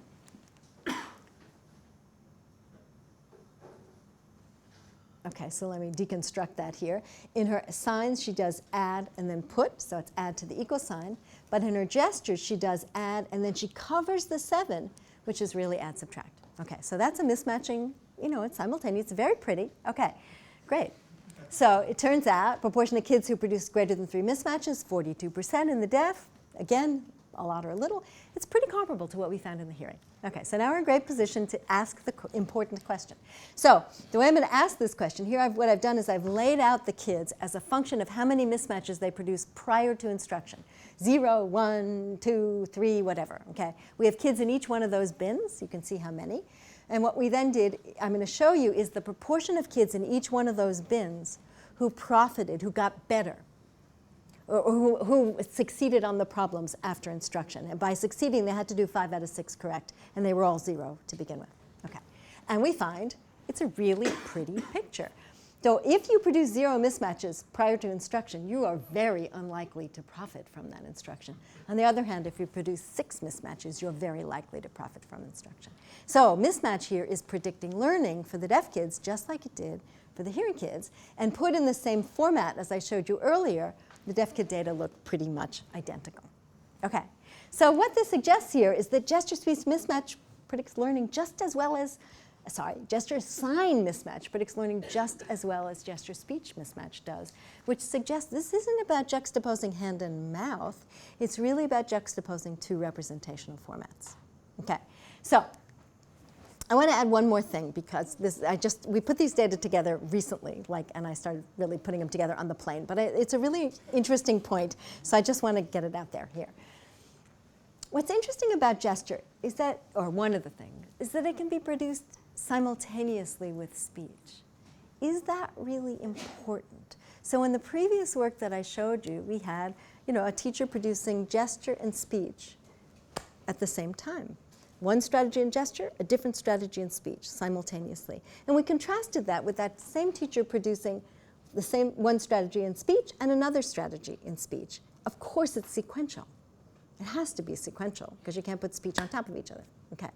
Okay, so let me deconstruct that here. In her signs, she does add and then put, so it's add to the equal sign. But in her gestures, she does add, and then she covers the 7, which is really add, subtract. Okay, so that's a mismatching, it's simultaneous. It's very pretty. Okay, great. So it turns out proportion of kids who produce greater than 3 mismatches, 42% in the deaf. Again, a lot or a little. It's pretty comparable to what we found in the hearing. Okay, so now we're in a great position to ask the important question. So the way I'm going to ask this question, here what I've done is I've laid out the kids as a function of how many mismatches they produce prior to instruction. 0, 1, 2, 3, whatever. Okay, we have kids in each one of those bins. You can see how many. And what we then did, I'm going to show you, is the proportion of kids in each one of those bins who profited, who got better, or who succeeded on the problems after instruction. And by succeeding, they had to do 5 out of 6 correct, and they were all 0 to begin with. Okay, and we find it's a really pretty picture. So if you produce 0 mismatches prior to instruction, you are very unlikely to profit from that instruction. On the other hand, if you produce 6 mismatches, you're very likely to profit from instruction. So mismatch here is predicting learning for the deaf kids, just like it did for the hearing kids. And put in the same format as I showed you earlier, the deaf kid data look pretty much identical. Okay, so what this suggests here is that gesture-speech mismatch predicts learning just as well as gesture-sign mismatch predicts learning just as well as gesture-speech mismatch does, which suggests this isn't about juxtaposing hand and mouth. It's really about juxtaposing 2 representational formats. Okay, so I want to add one more thing because we put these data together recently, and I started really putting them together on the plane. But it's a really interesting point, so I just want to get it out there here. What's interesting about gesture is that, or one of the things, is that it can be produced simultaneously with speech. Is that really important? So in the previous work that I showed you, we had a teacher producing gesture and speech at the same time. One strategy in gesture, a different strategy in speech simultaneously. And we contrasted that with that same teacher producing the same one strategy in speech and another strategy in speech. Of course, it's sequential. It has to be sequential because you can't put speech on top of each other. Okay.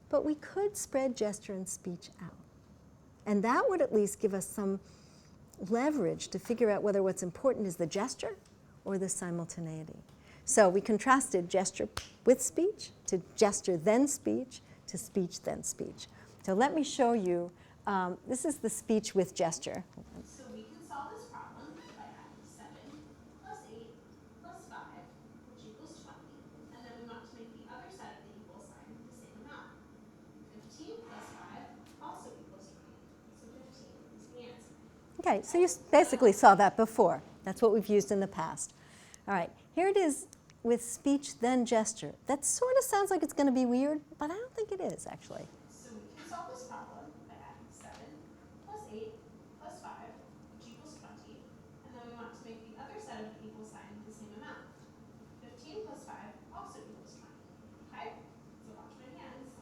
But we could spread gesture and speech out. And that would at least give us some leverage to figure out whether what's important is the gesture or the simultaneity. So we contrasted gesture with speech to gesture then speech to speech then speech. So let me show you. This is the speech with gesture. So we can solve this problem by adding 7 plus 8 plus 5, which equals 20. And then we want to make the other side of the equal sign the same amount. 15 plus 5 also equals 20. So 15 is the answer. Okay, so you basically saw that before. That's what we've used in the past. All right, here it is with speech then gesture. That sort of sounds like it's going to be weird, but I don't think it is, actually. So we can solve this problem by adding 7 plus 8 plus 5, which equals 20. And then we want to make the other side of the equal sign the same amount. 15 plus 5 also equals 20. Okay? So watch my hands.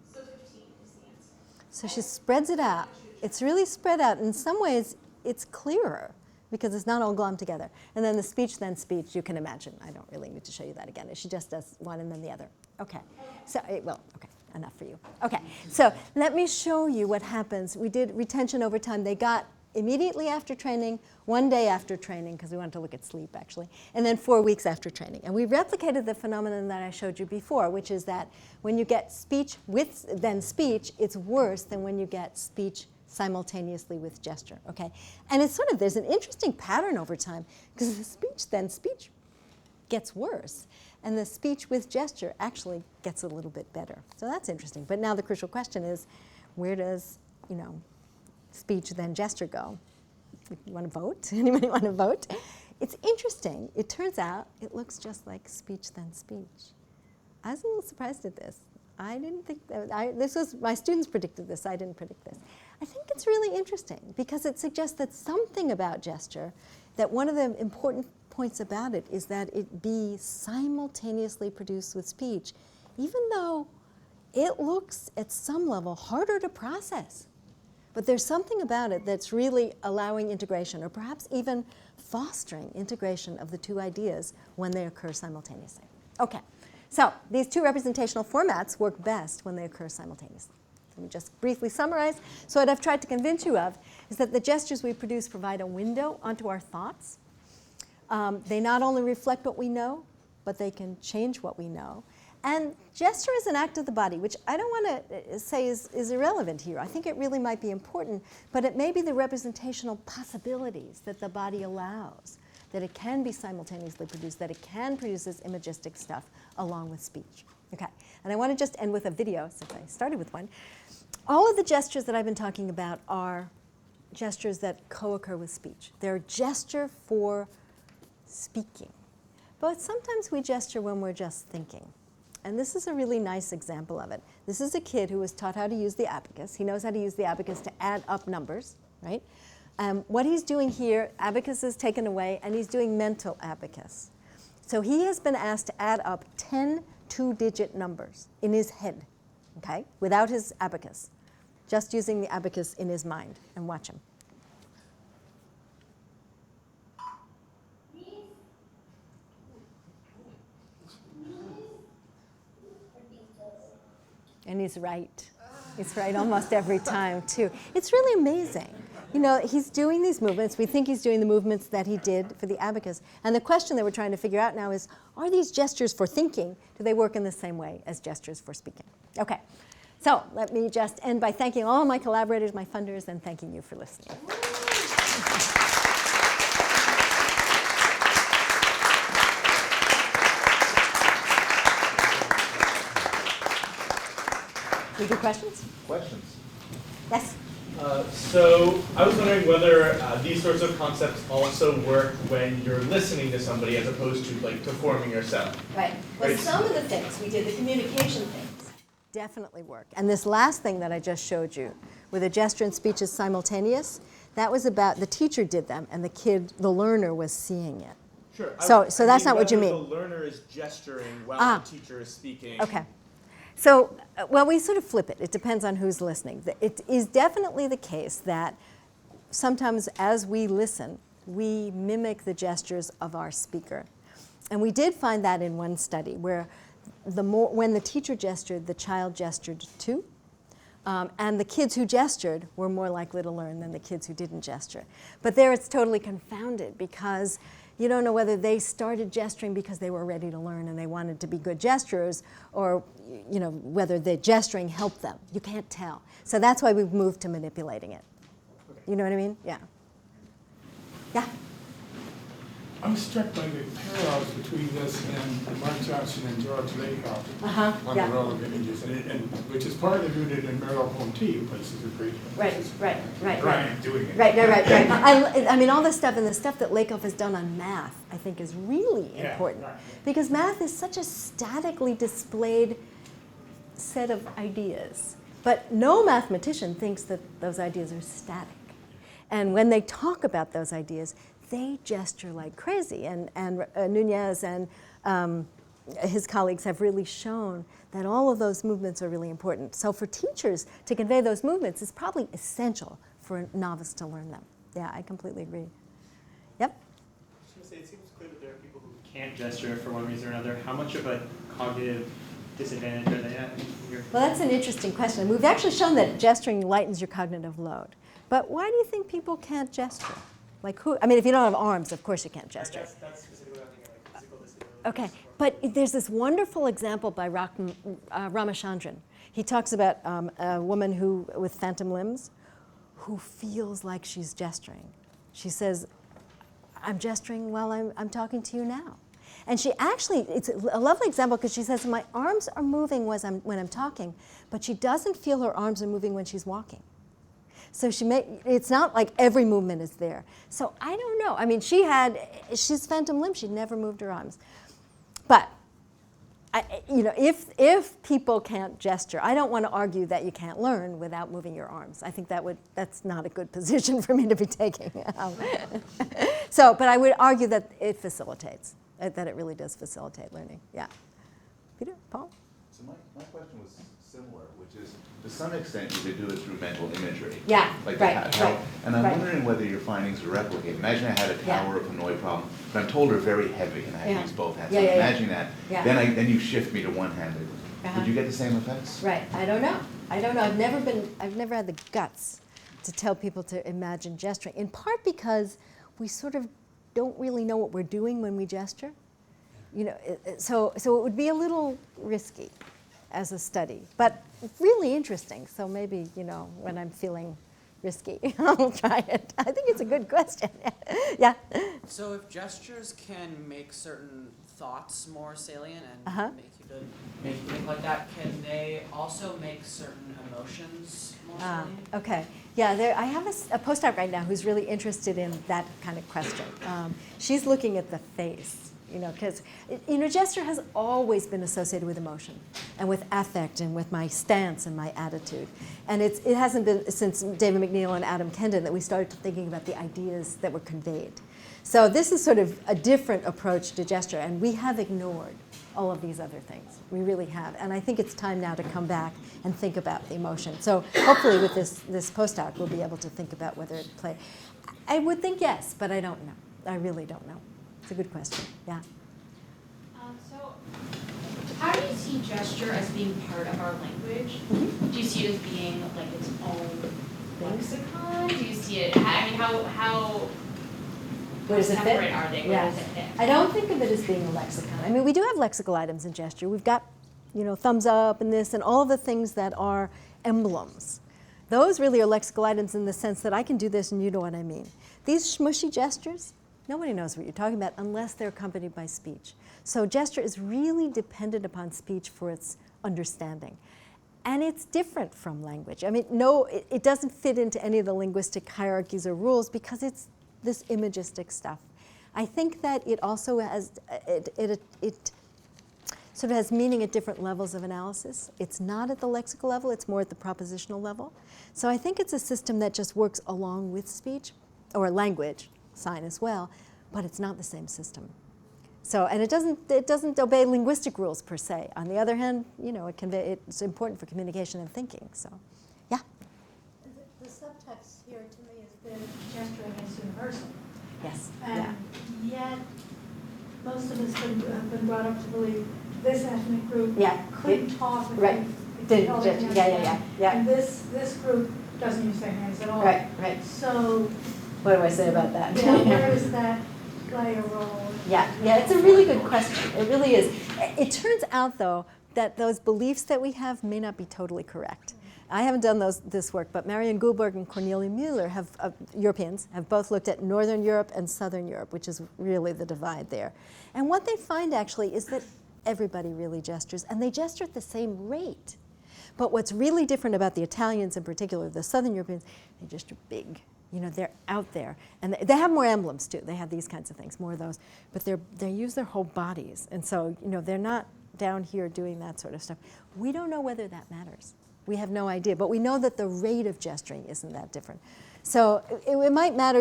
So 15 is the answer. So she spreads it out. It's really spread out. In some ways, it's clearer because it's not all glommed together. And then the speech, then speech, you can imagine. I don't really need to show you that again. She just does one and then the other. Okay. So, well, okay, enough for you. Okay, so let me show you what happens. We did retention over time. They got immediately after training, 1 day after training, because we wanted to look at sleep, actually, and then 4 weeks after training. And we replicated the phenomenon that I showed you before, which is that when you get speech with then speech, it's worse than when you get speech simultaneously with gesture, okay? And it's sort of, there's an interesting pattern over time, because the speech then speech gets worse, and the speech with gesture actually gets a little bit better. So that's interesting. But now the crucial question is, where does, speech then gesture go? You want to vote? Anybody want to vote? It's interesting. It turns out it looks just like speech then speech. I was a little surprised at this. I didn't think that, my students predicted this, I didn't predict this. I think it's really interesting because it suggests that something about gesture, that one of the important points about it is that it be simultaneously produced with speech, even though it looks at some level harder to process. But there's something about it that's really allowing integration, or perhaps even fostering integration of the two ideas when they occur simultaneously. Okay, so these two representational formats work best when they occur simultaneously. Let me just briefly summarize. So what I've tried to convince you of is that the gestures we produce provide a window onto our thoughts. They not only reflect what we know, but they can change what we know. And gesture is an act of the body, which I don't want to say is irrelevant here. I think it really might be important, but it may be the representational possibilities that the body allows, that it can be simultaneously produced, that it can produce this imagistic stuff along with speech. Okay, and I want to just end with a video, since I started with one. All of the gestures that I've been talking about are gestures that co-occur with speech. They're gesture for speaking. But sometimes we gesture when we're just thinking. And this is a really nice example of it. This is a kid who was taught how to use the abacus. He knows how to use the abacus to add up numbers, right? What he's doing here, abacus is taken away, and he's doing mental abacus. So he has been asked to add up 10 2-digit numbers in his head, okay, without his abacus, just using the abacus in his mind. And watch him. And he's right. He's right almost every time, too. It's really amazing. You know, he's doing these movements. We think he's doing the movements that he did for the abacus. And the question that we're trying to figure out now is, are these gestures for thinking, do they work in the same way as gestures for speaking? Okay. So let me just end by thanking all my collaborators, my funders, and thanking you for listening. We do questions? Questions? Yes? So I was wondering whether these sorts of concepts also work when you're listening to somebody as opposed to like performing yourself. Right. Well, some of the things we did, the communication things, definitely work. And this last thing that I just showed you, where the gesture and speech is simultaneous, that was about the teacher did them and the kid, the learner, was seeing it. Sure. So that's not what you mean. The learner is gesturing while the teacher is speaking. Okay. So, well, we sort of flip it. It depends on who's listening. It is definitely the case that sometimes as we listen, we mimic the gestures of our speaker. And we did find that in one study where when the teacher gestured, the child gestured too. And the kids who gestured were more likely to learn than the kids who didn't gesture. But there it's totally confounded because you don't know whether they started gesturing because they were ready to learn and they wanted to be good gesturers, or you know, whether the gesturing helped them. You can't tell. So that's why we've moved to manipulating it. Okay. You know what I mean? Yeah. Yeah? I'm struck by the parallels between this and Mark Johnson and George Lakoff on yeah. the role of images, and which is partly rooted in Merleau-Ponty, who places a great Right. Brian doing it. Right. I mean, all this stuff and the stuff that Lakoff has done on math, I think, is really important. Right. Because math is such a statically displayed set of ideas. But no mathematician thinks that those ideas are static. And when they talk about those ideas, they gesture like crazy. And Nunez and his colleagues have really shown that all of those movements are really important. So for teachers to convey those movements is probably essential for a novice to learn them. Yeah, I completely agree. Yep? I was going to say, it seems clear that there are people who can't gesture for one reason or another. How much of a cognitive disadvantage are they at? Well, that's an interesting question. We've actually shown that gesturing lightens your cognitive load. But why do you think people can't gesture? Like who? I mean, if you don't have arms, of course you can't gesture. That's specifically what I'm thinking, like physical disability. Okay, but there's this wonderful example by Ramachandran. He talks about a woman who with phantom limbs who feels like she's gesturing. She says, I'm gesturing while I'm talking to you now. And she actually, it's a lovely example because she says, my arms are moving when I'm talking, but she doesn't feel her arms are moving when she's walking. So it's not like every movement is there. So I don't know. I mean, she's phantom limb. She'd never moved her arms. But, you know, if people can't gesture, I don't want to argue that you can't learn without moving your arms. I think that's not a good position for me to be taking. But I would argue that it facilitates, that it really does facilitate learning. Yeah. Peter, Paul? So my question was similar, which is, to some extent, you could do it through mental imagery. Yeah, like right. And I'm wondering whether your findings are replicated. Imagine I had a Tower of Hanoi problem, but I'm told they're very heavy, and I have to use both hands. So imagine that. Yeah. Then you shift me to one-handed. Would you get the same effects? Right. I don't know. I've never had the guts to tell people to imagine gesturing, in part because we sort of don't really know what we're doing when we gesture. You know, so it would be a little risky as a study, but really interesting. So maybe, you know, when I'm feeling risky, I'll try it. I think it's a good question. Yeah? So if gestures can make certain thoughts more salient and make you think like that, can they also make certain emotions more salient? Okay. Yeah, I have a postdoc right now who's really interested in that kind of question. She's looking at the face. You know, because gesture has always been associated with emotion and with affect and with my stance and my attitude. And it hasn't been since David McNeil and Adam Kendon that we started thinking about the ideas that were conveyed. So this is sort of a different approach to gesture, and we have ignored all of these other things. We really have. And I think it's time now to come back and think about the emotion. So hopefully with this postdoc, we'll be able to think about whether it play. I would think yes, but I don't know. I really don't know. It's a good question. Yeah. So how do you see gesture as being part of our language? Mm-hmm. Do you see it as being like its own lexicon? Do you see it, I mean, how Where does it fit? separate are they? Where Yeah. does it fit? I don't think of it as being a lexicon. I mean, we do have lexical items in gesture. We've got, thumbs up and this and all of the things that are emblems. Those really are lexical items in the sense that I can do this and you know what I mean. These smushy gestures, nobody knows what you're talking about unless they're accompanied by speech. So gesture is really dependent upon speech for its understanding. And it's different from language. I mean, no, it doesn't fit into any of the linguistic hierarchies or rules because it's this imagistic stuff. I think that it also has, it sort of has meaning at different levels of analysis. It's not at the lexical level, it's more at the propositional level. So I think it's a system that just works along with speech, or language, sign as well, but it's not the same system. So, and it doesn't obey linguistic rules per se. On the other hand, it's important for communication and thinking, so, yeah. The subtext here to me is that gesturing is universal. Yes, and yet, most of us have been brought up to believe this ethnic group couldn't talk with right. Yeah. And this group doesn't use their hands at all. Right. So, what do I say about that? Yeah, where does that play a role? Yeah, it's a really good question. It really is. It turns out, though, that those beliefs that we have may not be totally correct. I haven't done this work, but Marion Guhlberg and Cornelia Mueller, Europeans, have both looked at Northern Europe and Southern Europe, which is really the divide there. And what they find, actually, is that everybody really gestures, and they gesture at the same rate. But what's really different about the Italians, in particular, the Southern Europeans, they gesture big. They're out there. And they have more emblems, too. They have these kinds of things, more of those. But they use their whole bodies. And so, they're not down here doing that sort of stuff. We don't know whether that matters. We have no idea. But we know that the rate of gesturing isn't that different. So it might matter,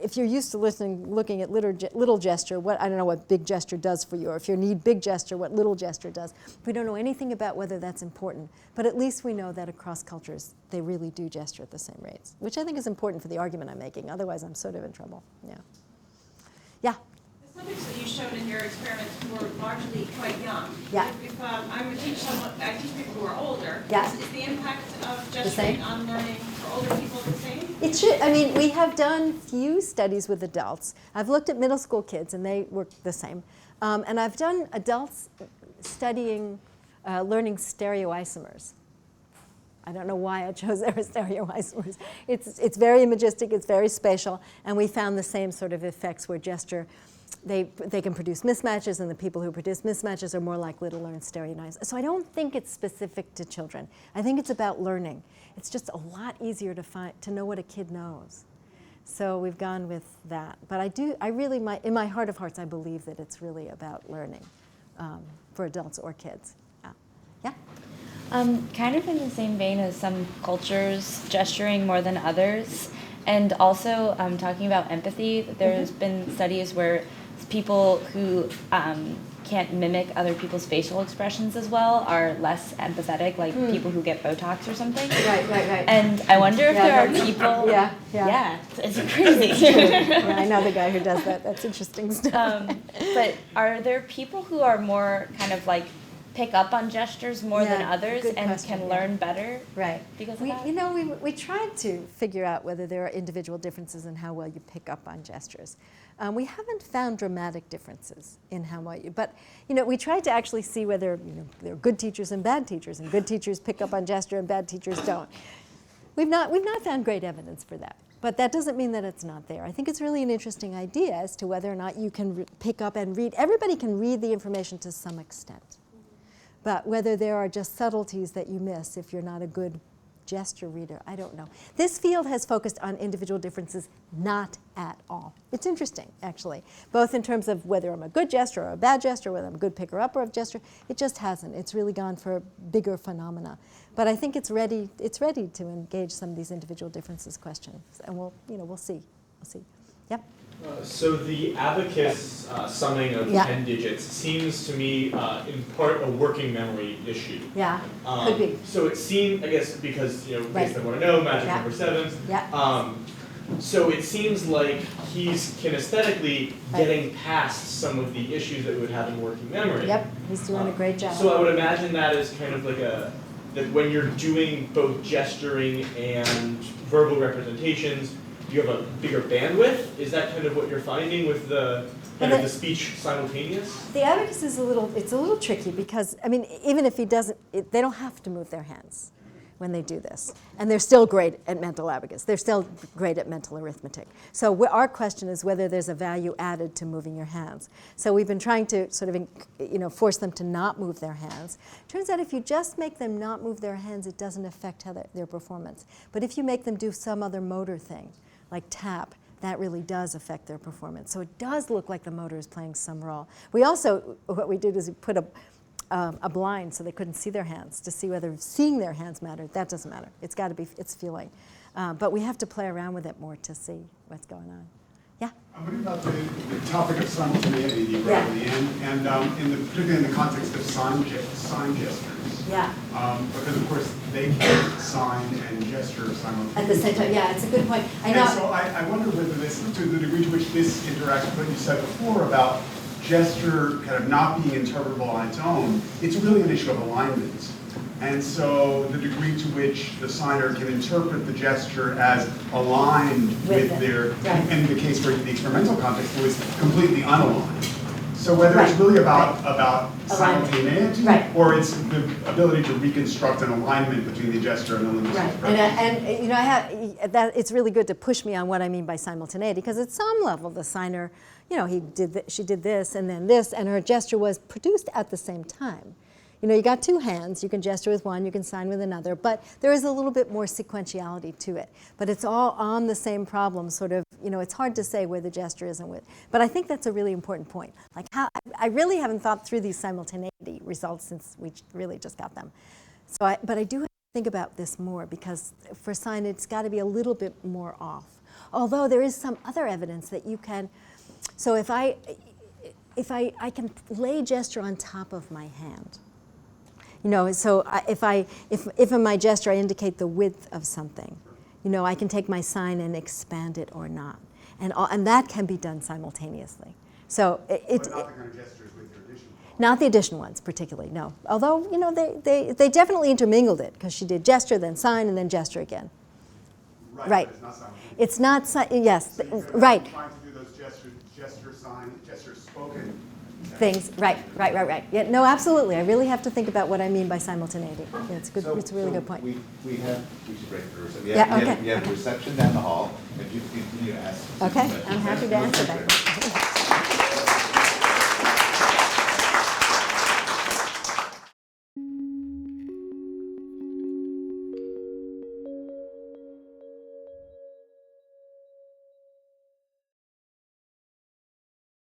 if you're used to looking at little gesture, I don't know what big gesture does for you, or if you need big gesture, what little gesture does. We don't know anything about whether that's important, but at least we know that across cultures, they really do gesture at the same rates, which I think is important for the argument I'm making. Otherwise, I'm sort of in trouble. Yeah. The subjects that you showed in your experiments were largely quite young. Yeah. If I teach people who are older, is the impact of same? gesturing on learning for older people the same? It should. I mean, we have done few studies with adults. I've looked at middle school kids, and they work the same. And I've done adults studying, learning stereoisomers. I don't know why I chose stereoisomers. It's very imagistic, it's very spatial, and we found the same sort of effects where gesture, they can produce mismatches, and the people who produce mismatches are more likely to learn stereoisomers. So I don't think it's specific to children. I think it's about learning. It's just a lot easier to know what a kid knows. So we've gone with that. But in my heart of hearts, I believe that it's really about learning for adults or kids. Yeah? Kind of in the same vein as some cultures gesturing more than others, and also talking about empathy. There's been studies where people who can't mimic other people's facial expressions as well are less empathetic, like people who get Botox or something. Right. And I wonder if there are people. Yeah, it's crazy. Yeah, I know the guy who does that. That's interesting stuff. But are there people who are more kind of like pick up on gestures more than others and can learn better? Right. Because of that? We tried to figure out whether there are individual differences in how well you pick up on gestures. We haven't found dramatic differences in how well but we tried to actually see whether there are good teachers and good teachers pick up on gesture and bad teachers don't. We've not found great evidence for that. But that doesn't mean that it's not there. I think it's really an interesting idea as to whether or not you can pick up and read. Everybody can read the information to some extent. But whether there are just subtleties that you miss if you're not a good gesture reader, I don't know. This field has focused on individual differences not at all. It's interesting, actually, both in terms of whether I'm a good gesture or a bad gesture, whether I'm a good picker-upper of gesture. It just hasn't. It's really gone for bigger phenomena. But I think it's ready to engage some of these individual differences questions. And we'll see. Yeah? So the abacus summing of 10 digits seems to me in part a working memory issue. Yeah, could be. So it seemed, I guess, because, based on what I know, magic number sevens. So it seems like he's kinesthetically getting past some of the issues that we would have in working memory. Yep, he's doing a great job. So I would imagine that as kind of like that when you're doing both gesturing and verbal representations, you have a bigger bandwidth? Is that kind of what you're finding with the the speech simultaneous? The abacus is it's a little tricky because, I mean, even if he doesn't, they don't have to move their hands when they do this. And they're still great at mental abacus. They're still great at mental arithmetic. So our question is whether there's a value added to moving your hands. So we've been trying to sort of, force them to not move their hands. Turns out if you just make them not move their hands, it doesn't affect how their performance. But if you make them do some other motor thing, like tap, that really does affect their performance. So it does look like the motor is playing some role. We also, what we did is we put a blind so they couldn't see their hands to see whether seeing their hands mattered. That doesn't matter. It's got to be, it's feeling. But we have to play around with it more to see what's going on. Yeah? I'm wondering about the topic of simultaneity you brought at the end, and particularly in the context of sign gestures. Yeah. Because of course they can sign and gesture simultaneously. At the same time, yeah, it's a good point. I know. And so I wonder whether this, to the degree to which this interacts with what you said before about gesture kind of not being interpretable on its own, it's really an issue of alignment. And so the degree to which the signer can interpret the gesture as aligned with their, and in the case where the experimental context was completely unaligned. So whether it's really about simultaneity, or it's the ability to reconstruct an alignment between the gesture and the linguistic expression. And I have it's really good to push me on what I mean by simultaneity, because at some level the signer, she did this and then this, and her gesture was produced at the same time. You got two hands, you can gesture with one, you can sign with another, but there is a little bit more sequentiality to it. But it's all on the same problem, sort of, it's hard to say where the gesture is and with. But I think that's a really important point. Like I really haven't thought through these simultaneity results since we really just got them. But I do have to think about this more, because for sign it's got to be a little bit more off. Although there is some other evidence that you can, so if I can lay gesture on top of my hand, so if in my gesture I indicate the width of something, I can take my sign and expand it or not, and that can be done simultaneously. So it's not the kind of gestures with your addition ones. Not the addition ones particularly, no. Although they definitely intermingled it, because she did gesture, then sign, and then gesture again. Right. It's not simultaneous. Yes. So right. Trying to do those gesture sign, gesture spoken. Things, right. Yeah, no, absolutely. I really have to think about what I mean by simultaneity. Yeah, it's good. It's a really good point. We should break for a second. We have reception down the hall. If you continue to ask. Okay, I'm happy to answer that.